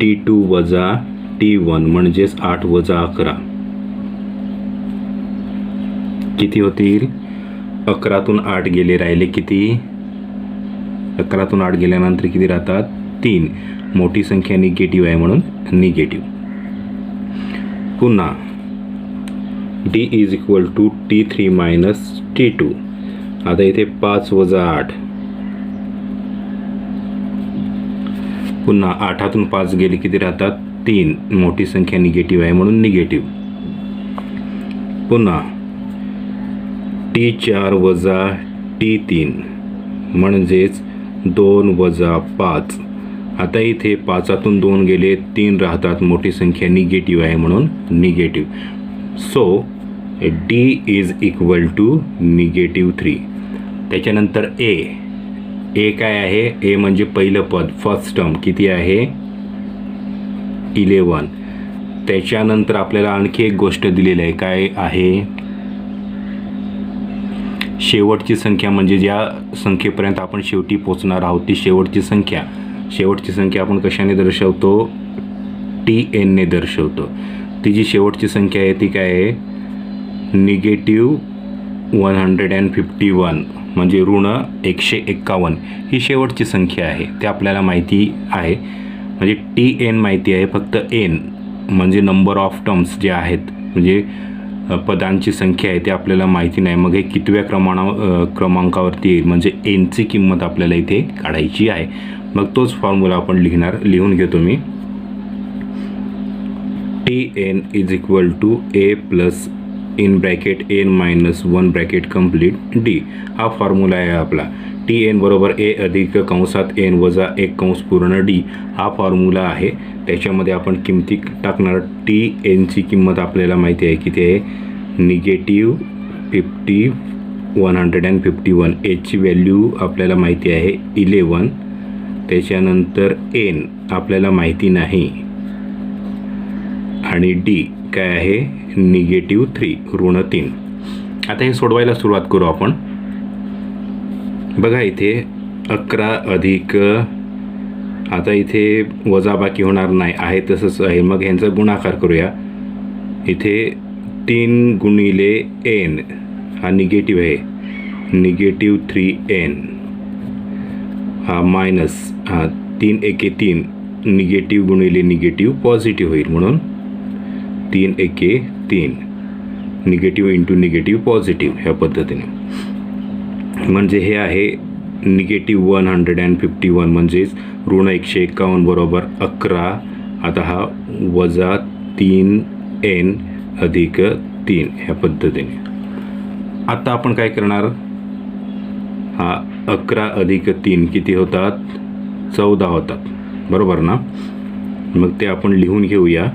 T2 वजा T1 म्हणजेच 8 वजा 11 किती होतील. 11तून 8 गेले, राहिले किती 11तून 8 गेल्यानंतर किती राहतात 3. मोठी संख्या निगेटिव्ह आहे म्हणून निगेटिव्ह. पुन्हा D is equal to T3 minus T2. आता इथे 5 वजा 8, पुन्हा 8तून 5 गेले किती राहतात 3. मोठी संख्या निगेटिव्ह आहे म्हणून निगेटिव्ह. पुन्हा T4 वजा T3 म्हणजेच 2 वजा 5. आता इथे 5तून 2 गेले, 3 राहतात, मोठी संख्या निगेटिव्ह आहे म्हणून negative. So D is equal to -3. त्याच्यानंतर ए काय आहे, ए म्हणजे पहिलं पद फर्स्ट टर्म किती आहे 11. त्याच्यानंतर आपल्याला आणखी एक गोष्ट दिलेली आहे, काय आहे शेवटची संख्या म्हणजे ज्या संख्येपर्यंत आपण शेवटी पोचणार आहोत ती शेवटची संख्या. शेवटची संख्या आपण कशाने दर्शवतो TN ने दर्शवतो. ती जी शेवटची संख्या आहे ती काय आहे -151 म्हणजे ऋण 151 ही शेवटची संख्या आहे. ते आपल्याला माहिती आहे. म्हणजे TN माहिती आहे, फक्त N म्हणजे नंबर ऑफ टर्म्स जे आहेत म्हणजे पदांची संख्या आहे ते आपल्याला माहिती नाही. मग हे कितव्या क्रमांकावरती येईल म्हणजे एनची किंमत आपल्याला इथे काढायची आहे. मग तोच फॉर्म्युला आपण लिहून घेतो मी. TN is equal to A plus in bracket n-1 bracket complete D हा फॉर्म्युला आहे आपला. Tn बरोबर a अधिक कंसात n वजा 1 कंस पूर्ण डी हा फॉर्म्युला आहे. त्याच्यामध्ये आपण किमती टाकणार. Tnची किंमत आपल्याला माहिती आहे किती आहे, -151. एचची व्हॅल्यू आपल्याला माहिती आहे 11. त्याच्यानंतर n आपल्याला माहिती नाही आणि डी काय आहे -3 ऋण 3. आता हे सोडवायला सुरुवात करू आपण. बघा इथे 11 अधिक, आता इथे वजाबाकी होणार नाही आहे तसंच आहे, मग ह्यांचा गुणाकार करूया. इथे 3 गुणिले n हा निगेटिव्ह आहे, -3n हा मायनस 3 एके 3 निगेटिव्ह गुणिले निगेटिव्ह पॉझिटिव्ह होईल म्हणून 3 एके 3 निगेटिव्ह इंटू निगेटिव्ह पॉझिटिव्ह ह्या पद्धतीने. म्हणजे हे आहे -151 म्हणजेच ऋण 151 बरोबर 11. आता हा वजा 3n अधिक 3 ह्या पद्धतीने. आता आपण काय करणार, हा 11 अधिक 3 किती होतात, 14 होतात बरोबर ना. मग ते आपण लिहून घेऊया.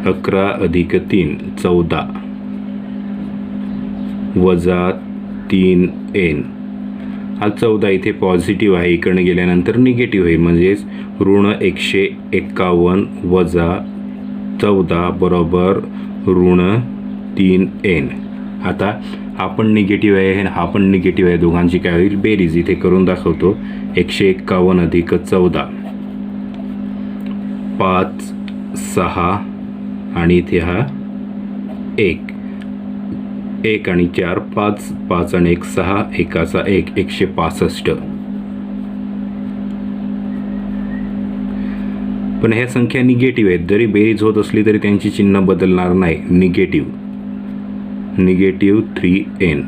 11 अधिक 3 14 वजा 3n. हा 14 इथे पॉझिटिव्ह आहे, इकडनं गेल्यानंतर निगेटिव्ह आहे, म्हणजेच ऋण 151 वजा 14 बरोबर ऋण 3n. आता हा पण निगेटिव्ह आहे आणि हा पण निगेटिव्ह आहे, दोघांची काय होईल बेरीज. इथे करून दाखवतो. 151 अधिक 14 5 6 आणि इथे हा 1 आणि 4 5 5 आणि 1 6 1चा 1 165. पण ह्या संख्या निगेटिव्ह आहेत, जरी बेरीज होत असली तरी त्यांची चिन्ह बदलणार नाही. Negative 3n.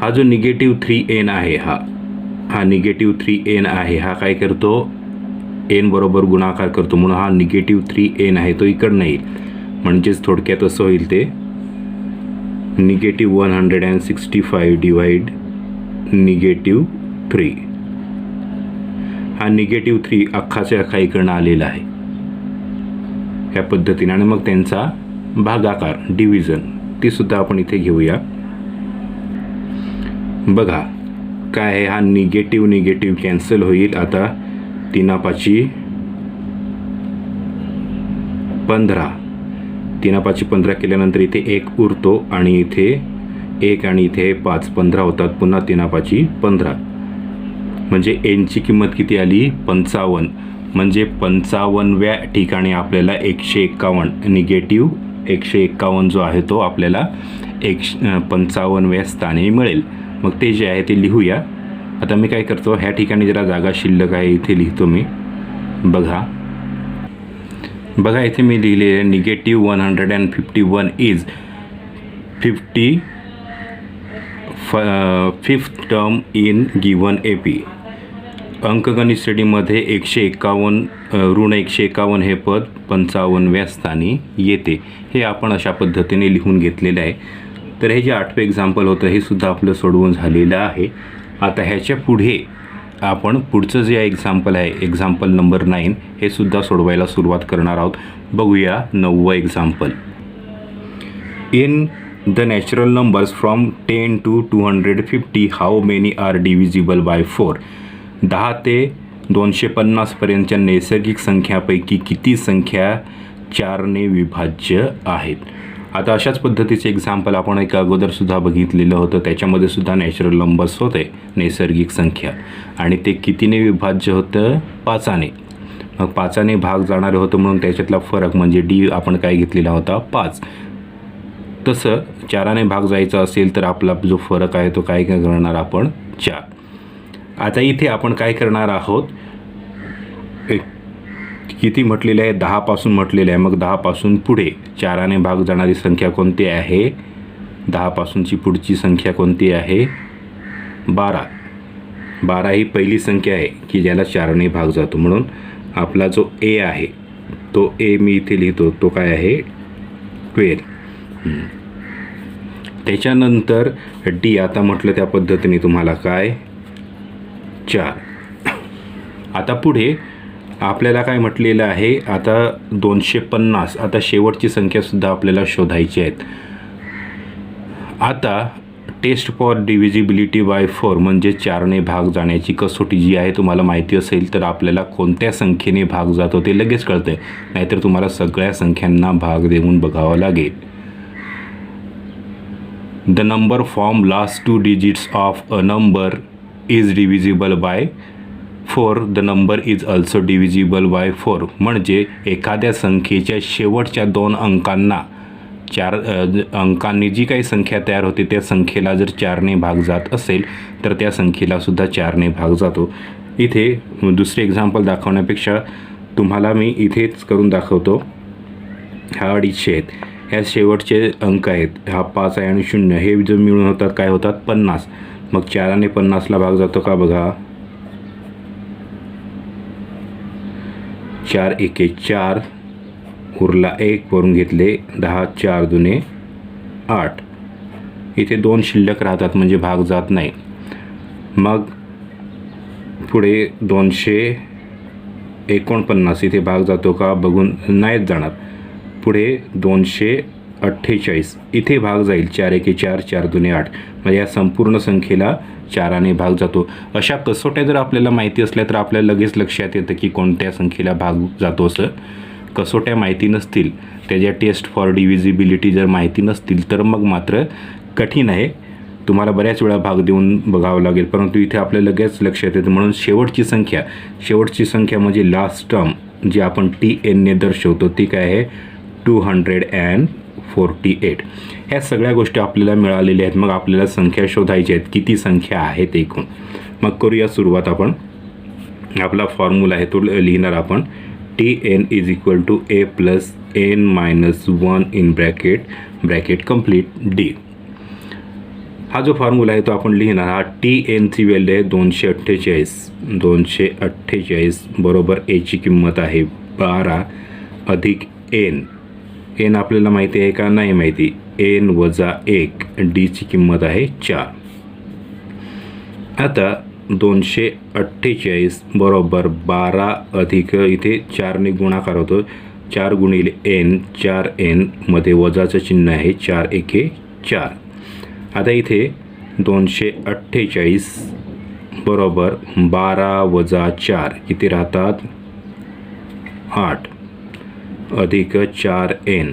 हा जो निगेटिव्ह 3n आहे हा निगेटिव्ह 3n आहे, हा काय करतो n बरोबर गुणाकार करतो, म्हणून हा निगेटिव्ह 3n आहे तो इकडनं येईल. म्हणजेच थोडक्यात असं होईल ते -165 डिवाइड -3. हा -3 अख्खाच्या अख्खा इकडनं आलेला आहे ह्या पद्धतीने. आणि मग त्यांचा भागाकार डिव्हिजन ती सुद्धा आपण इथे घेऊया. बघा काय आहे, हा निगेटिव्ह कॅन्सल होईल. आता 3 15 3 केल्यानंतर इथे 1 उरतो आणि इथे 1 आणि इथे 5 15 होतात. पुन्हा 3 15 म्हणजे nची किंमत किती आली 55. म्हणजे 55व्या ठिकाणी आपल्याला 151 निगेटिव्ह 151 जो आहे तो आपल्याला 55व्या स्थानी मिळेल. मग ते जे आहे ते लिहूया. आता मी काय करतो, ह्या ठिकाणी जरा जागा शिल्लक आहे इथे लिहितो मी. बघा इथे मी लिहिले आहे -151 is 55th term in given AP. अंकगणित श्रेणीमध्ये 151 ऋण 151 हे पद 55व्या स्थानी येते. हे आपण अशा पद्धतीने लिहून घेतलेलं आहे. तर हे जे 8वे एक्झाम्पल होतं हे सुद्धा आपलं सोडवून झालेलं आहे. आता ह्याच्या पुढे आपण पुढचं जे एक्झाम्पल आहे एक्झाम्पल नंबर 9 हे सुद्धा सोडवायला सुरुवात करणार आहोत. बघूया 9वं example. In the natural numbers from 10 to 250 how many are divisible by 4. 10 ते 250 पर्यंतच्या नैसर्गिक संख्यापैकी किती संख्या 4ने विभाज्य आहेत. आता अशाच पद्धतीचे एक्झाम्पल आपण एक अगोदर सुद्धा बघितलेलं होतं. त्याच्यामध्ये सुद्धा नॅचरल नंबर्स होते नैसर्गिक संख्या आणि ते कितीने विभाज्य होतं 5ने. मग 5ने भाग जाणारे होतं म्हणून त्याच्यातला फरक म्हणजे डी आपण काय घेतलेला होता 5. तसं 4ने भाग जायचा असेल तर आपला जो फरक आहे तो काय करणार आपण 4. आता इथे आपण काय करणार आहोत, किती म्हटलेलं आहे 10 पासून म्हटलेलं आहे. मग 10 पासून पुढे 4ने भाग जाणारी संख्या कोणती आहे, 10 पासूनची पुढची संख्या कोणती आहे 12. 12 ही पहिली संख्या आहे की ज्याला 4ने भाग जातो. म्हणून आपला जो ए आहे तो ए मी इथे लिहितो तो काय आहे स्क्वेअर. त्याच्यानंतर डी आता म्हटलं त्या पद्धतीने तुम्हाला काय 4. आता पुढे आपल्याला काय म्हटलेलं आहे, आता 250. आता शेवटची संख्यासुद्धा आपल्याला शोधायची आहेत. आता टेस्ट फॉर डिव्हिजिबिलिटी बाय 4 म्हणजे 4ने भाग जाण्याची कसोटी जी आहे तुम्हाला माहिती असेल तर आपल्याला कोणत्या संख्येने भाग जातो ते लगेच कळतंय, नाहीतर तुम्हाला सगळ्या संख्यांना भाग देऊन बघावं लागेल. The number form last 2 digits of a number is divisible by 4. The number is also divisible by 4 म्हणजे एखाद्या संख्येच्या शेवटच्या 2 अंकांना 4 अंकांनी जी काही संख्या तयार होते त्या संख्येला जर 4ने भाग जात असेल तर त्या संख्येला सुद्धा 4ने भाग जातो. इथे दुसरे एक्झाम्पल दाखवण्यापेक्षा तुम्हाला मी इथेच करून दाखवतो. हा 250 आहेत, ह्या शेवटचे अंक आहेत, हा 5 आहे आणि 0, हे जर मिळून होतात काय होतात 50. मग 4ने 50ला भाग जातो का बघा. 4 एके 4, उरला 1 वरून घेतले 10, 4 दुने 8. इथे 2 शिल्लक राहतात म्हणजे भाग जात नाही. मग पुढे 249 इथे भाग जातो का बघून नाहीच जाणार. पुढे 248 इथे भाग जाईल. 4 एके 4, 4 दुने 8 म्हणजे या संपूर्ण संख्येला 4ने भाग जातो. अशा कसोट्या जर आपल्याला माहिती असल्या तर आपल्याला लगेच लक्षात येतं की कोणत्या संख्येला भाग जातो. असं कसोट्या माहिती नसतील, त्याच्या टेस्ट फॉर डिव्हिजिबिलिटी जर माहिती नसतील तर मग मात्र कठीण आहे, तुम्हाला बऱ्याच वेळा भाग देऊन बघावं लागेल. परंतु इथे आपल्याला लगेच लक्षात येतं. म्हणून शेवटची संख्या म्हणजे लास्ट टर्म जी आपण TNने दर्शवतो ती काय आहे 248. ह्या सगळ्या गोष्टी आपल्याला मिळालेल्या आहेत. मग आपल्याला संख्या शोधायच्या आहेत, किती संख्या आहेत एकूण. मग करूया सुरुवात. आपण आपला फॉर्म्युला आहे तो लिहिणार आपण. TN is equal to A plus N-1 in bracket complete D. हा जो फॉर्म्युला आहे तो आपण लिहिणार. हा TNची व्हॅल्यू आहे 248 बरोबर Aची किंमत आहे 12 अधिक N. N आपल्याला माहिती आहे का नाही माहिती. N वजा 1 Dची किंमत आहे 4. आता 248 बरोबर 12 अधिक इथे 4ने गुणाकार होतो 4 गुणिले N 4N मध्ये वजाचं चिन्ह आहे 4 एके 4. आता इथे 248 बरोबर 12 वजा 4 किती राहतात 8 अधिक 4N.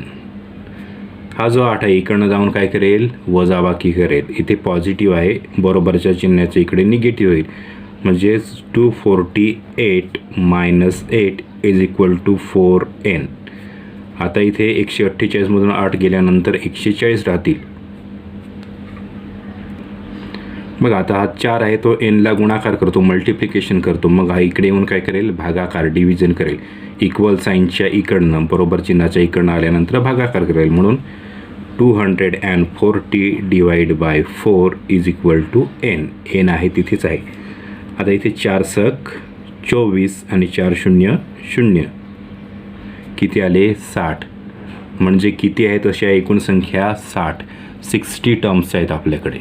हा जो 8 आहे इकडनं जाऊन काय करेल वजाबाकी करेल. इथे पॉझिटिव्ह आहे बरोबरच्या चिन्हाचं इकडे निगेटिव्ह होईल म्हणजे 248 minus 8 is equal to 4N. आता इथे 148मधून 8 गेल्यानंतर 140 राहतील. मग आता हा 4 आहे तो Nला गुणाकार करतो मल्टिप्लिकेशन करतो. मग हा इकडे येऊन काय करेल भागाकार डिव्हिजन करेल. इक्वल साईनच्या इकडनं बरोबर चिन्हाच्या इकडनं आल्यानंतर भागाकार करेल. म्हणून 240 divide by 4 is equal to N. N आहे तिथेच आहे. आता इथे 4 सक 24 आणि 4 शून्य 0 किती आले 60. म्हणजे किती आहेत अशा एकूण संख्या 60 टर्म्स आहेत आपल्याकडे.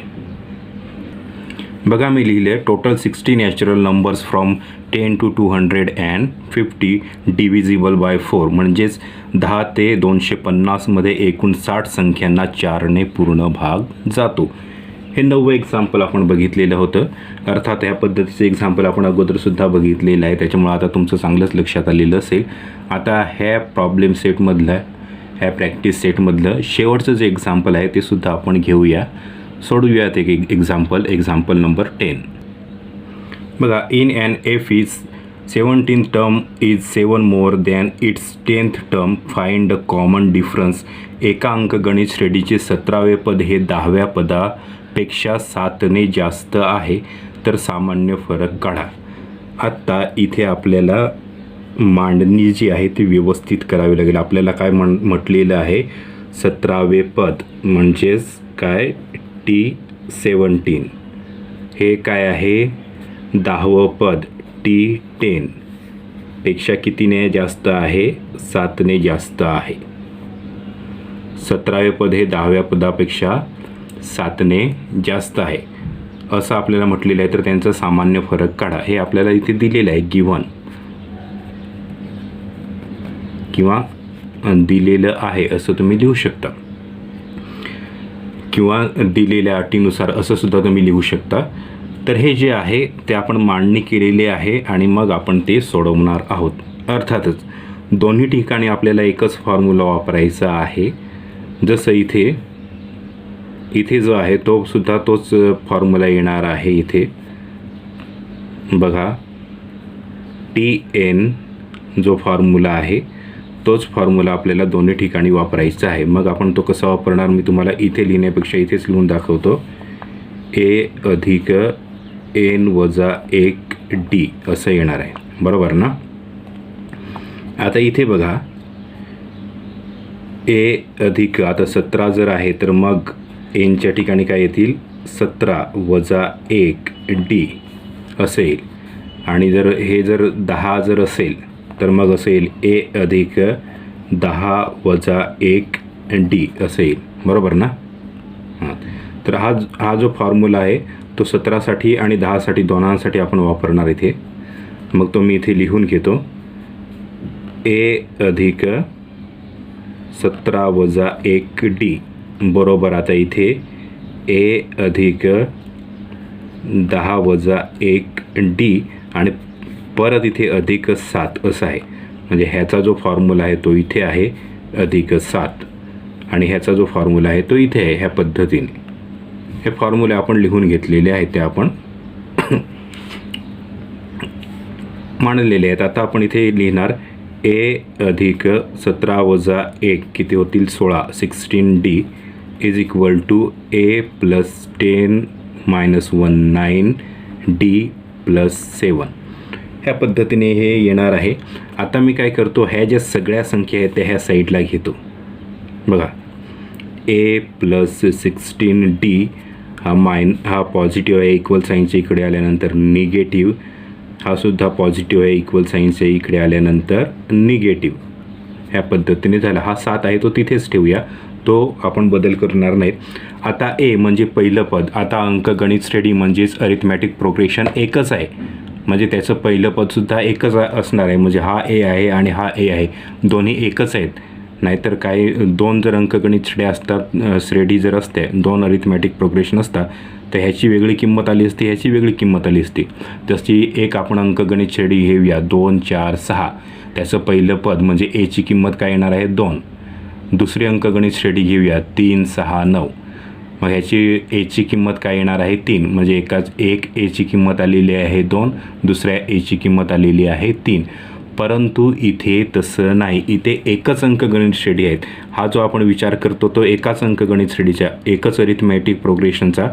बघा मी लिहिले total 60 natural numbers from 10 to 250 divisible by 4 म्हणजेच 10 ते 250 मध्ये एकूण 60 संख्यांना 4ने पूर्ण भाग जातो. हे 9वं एक्झाम्पल आपण बघितलेलं होतं. अर्थात ह्या पद्धतीचं एक्झाम्पल आपण अगोदरसुद्धा बघितलेलं आहे त्याच्यामुळे आता तुमचं चांगलंच लक्षात आलेलं असेल. आता ह्या प्रॉब्लेम सेटमधलं ह्या प्रॅक्टिस सेटमधलं शेवटचं जे एक्झाम्पल आहे ते सुद्धा आपण घेऊया सोडूयात. एक एक्झाम्पल नंबर 10. बघा in and F is 17th term is 7 more than it's 10th term find the common difference. एका अंकगणित श्रेणीचे 17वे पद हे 10व्या पदापेक्षा 7ने जास्त आहे तर सामान्य फरक काढा. आत्ता इथे आपल्याला मांडणी जी आहे ती व्यवस्थित करावी लागेल. आपल्याला काय म्हटलेलं आहे 17वे पद म्हणजेच काय T17. हे काय आहे 10वं पद T10 पेक्षा कितीने जास्त आहे 7ने जास्त आहे. 17वे पद हे 10व्या पदापेक्षा 7ने जास्त आहे असं आपल्याला म्हटलेलं आहे, तर त्यांचा सामान्य फरक काढा. हे आपल्याला इथे दिलेलं आहे गिव्हन किंवा दिलेलं आहे असं तुम्ही लिहू शकता, किंवा दिलेल्या अटीनुसार असं सुद्धा तुम्ही लिहू शकता. तर हे जे आहे ते आपण मांडणी केलेली आहे आणि मग आपण ते सोडवणार आहोत. अर्थातच दोन्ही ठिकाणी आपल्याला एकच फॉर्म्युला वापरायचा आहे. जसं इथे जो आहे तो सुद्धा तोच फॉर्म्युला येणार आहे. इथे बघा TN जो फॉर्म्युला आहे तोच फॉर्म्युला आपल्याला दोन्ही ठिकाणी वापरायचा आहे. मग आपण तो कसा वापरणार मी तुम्हाला इथे लिहिण्यापेक्षा इथेच लिहून दाखवतो. A अधिक N वजा 1D असं येणार आहे, बरोबर ना. आता इथे बघा A अधिक आता 17 जर आहे तर मग Nच्या ठिकाणी काय येतील 17 वजा 1D असं येईल. आणि जर 10 जर असेल तर मग असं येईल A अधिक 10 वजा 1D असं येईल, बरोबर ना. हां, तर हा जो फॉर्म्युला आहे तो 17साठी आणि 10साठी दोनांसाठी आपण वापरणार इथे. मग तो मी इथे लिहून घेतो. A अधिक 17 वजा 1D बरोबर आता इथे A अधिक 10 वजा 1D आणि परत इथे अधिक 7 असं आहे. म्हणजे ह्याचा जो फॉर्म्युला आहे तो इथे आहे अधिक 7 आणि ह्याचा जो फॉर्म्युला आहे तो इथे आहे. ह्या पद्धतीने हे फॉर्म्युले आपण लिहून घेतलेले आहेत, ते आपण मांडलेले आहेत. आता आपण इथे लिहिणार A अधिक 17 वजा 1 किती होतील 16 16D is equal to A plus 10 minus 1 9D plus 7. ह्या पद्धतीने हे येणार आहे. आता मी काय करतो, ह्या ज्या सगळ्या संख्या आहेत त्या ह्या साईडला घेतो. बघा A प्लस 16D हा पॉझिटिव्ह आहे, इक्वल साईनच्या इकडे आल्यानंतर निगेटिव्ह, हा सुद्धा पॉझिटिव्ह आहे, इक्वल साईनच्या इकडे आल्यानंतर निगेटिव्ह. ह्या पद्धतीने झाला. हा 7 आहे तो तिथेच ठेवूया, तो आपण बदल करणार नाहीत. आता A म्हणजे पहिलं पद. आता अंकगणित श्रेणी म्हणजेच अरिथमॅटिक प्रोग्रेशन एकच आहे, म्हणजे त्याचं पहिलं पदसुद्धा एकच असणार आहे. म्हणजे हा A आहे आणि हा A आहे, दोन्ही एकच आहेत. नाहीतर काय दोन जर अंकगणित श्रेणी असतात, श्रेणी जर असते, दोन अरिथमॅटिक प्रोग्रेशन असतात तर ह्याची वेगळी किंमत आली असती, ह्याची वेगळी किंमत आली असती. जशी एक आपण अंकगणित श्रेणी घेऊया 2 4 6, त्याचं पहिलं पद म्हणजे Aची किंमत काय येणार आहे 2. दुसरी अंकगणित श्रेणी घेऊया 3 6 9, मग ह्याची Aची किंमत काय येणार आहे 3. म्हणजे एक Aची किंमत आलेली आहे 2, दुसऱ्या Aची किंमत आलेली आहे 3. परंतु इथे तसं नाही, इथे एकच अंकगणित श्रेणी आहेत. हा जो आपण विचार करतो तो एकाच अंकगणित श्रेणीच्या, एकच अरिथमॅटिक प्रोग्रेशनचा,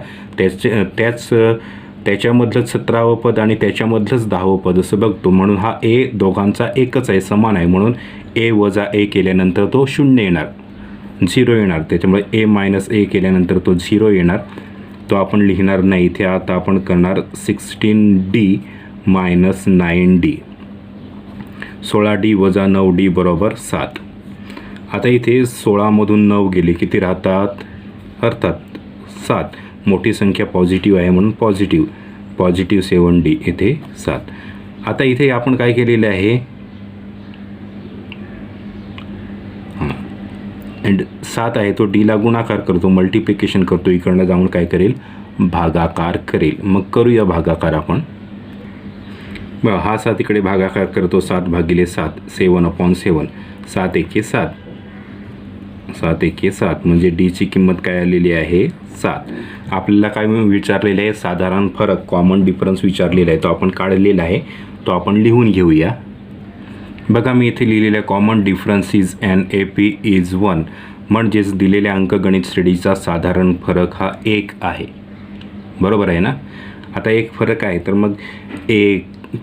त्याच्यामधलंच 17वं पद आणि त्याच्यामधलंच 10वं पद असं बघतो. म्हणून हा A दोघांचा एकच आहे, समान आहे. म्हणून A वजा A केल्यानंतर तो 0 येणार, 0 येणार. त्याच्यामुळे A मायनस A केल्यानंतर तो 0 येणार, तो आपण लिहिणार नाही इथे. आता आपण करणार 16D मायनस 9D, 16D वजा 9D बरोबर 7. आता इथे 16मधून 9 गेले किती राहतात, अर्थात 7. मोठी संख्या पॉझिटिव्ह आहे म्हणून पॉझिटिव्ह 7D इथे 7. आता इथे आपण काय केलेलं आहे, अँड 7 आहे तो Dला गुणाकार करतो, मल्टिप्लिकेशन करतो, इकडनं जाऊन काय करेल भागाकार करेल. मग करूया भागाकार आपण. बघा हा 7 इकडे भागाकार करतो, 7 भागिले 7 7/7, 7 एके 7, 7 एके 7 म्हणजे Dची किंमत काय आलेली आहे 7. आपल्याला काय विचारलेलं आहे साधारण फरक, कॉमन डिफरन्स विचारलेला आहे, तो आपण काढलेला आहे, तो आपण लिहून घेऊया. बघा मी इथे लिहिलेलं common difference is an AP is 1, म्हणजेच दिलेल्या अंकगणित श्रेणीचा साधारण फरक हा 1 आहे, बरोबर आहे ना. आता एक फरक आहे तर मग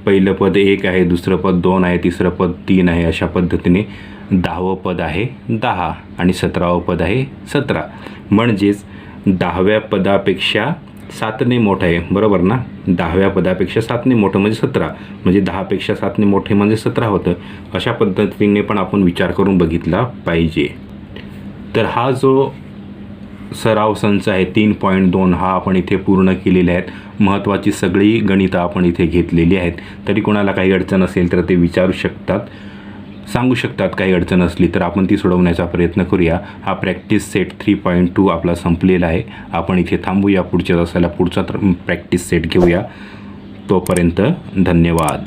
पहिलं पद 1 आहे, दुसरं पद 2 आहे, तिसरं पद 3 आहे. अशा पद्धतीने 10वं पद आहे 10 आणि 17वं पद आहे 17. म्हणजेच 10व्या पदापेक्षा 7ने मोठं आहे, बरोबर ना. 10व्या पदापेक्षा 7ने मोठं म्हणजे 17, म्हणजे 10पेक्षा 7ने मोठे म्हणजे 17 होतं. अशा पद्धतीने पण आपण विचार करून बघितला पाहिजे. तर हा जो सराव संच आहे 3.2 हा आपण इथे पूर्ण केलेले आहेत. महत्त्वाची सगळी गणितं आपण इथे घेतलेली आहेत. तरी कोणाला काही अडचण असेल तर ते विचारू शकतात, सांगू शकतात. काही अडचण असली तर आपण ती सोडवण्याचा प्रयत्न करूया. हा प्रॅक्टिस सेट 3.2 आपला संपलेला आहे. आपण इथे थांबूया. पुढच्या तासाला पुढचा प्रॅक्टिस सेट घेऊया. तोपर्यंत धन्यवाद.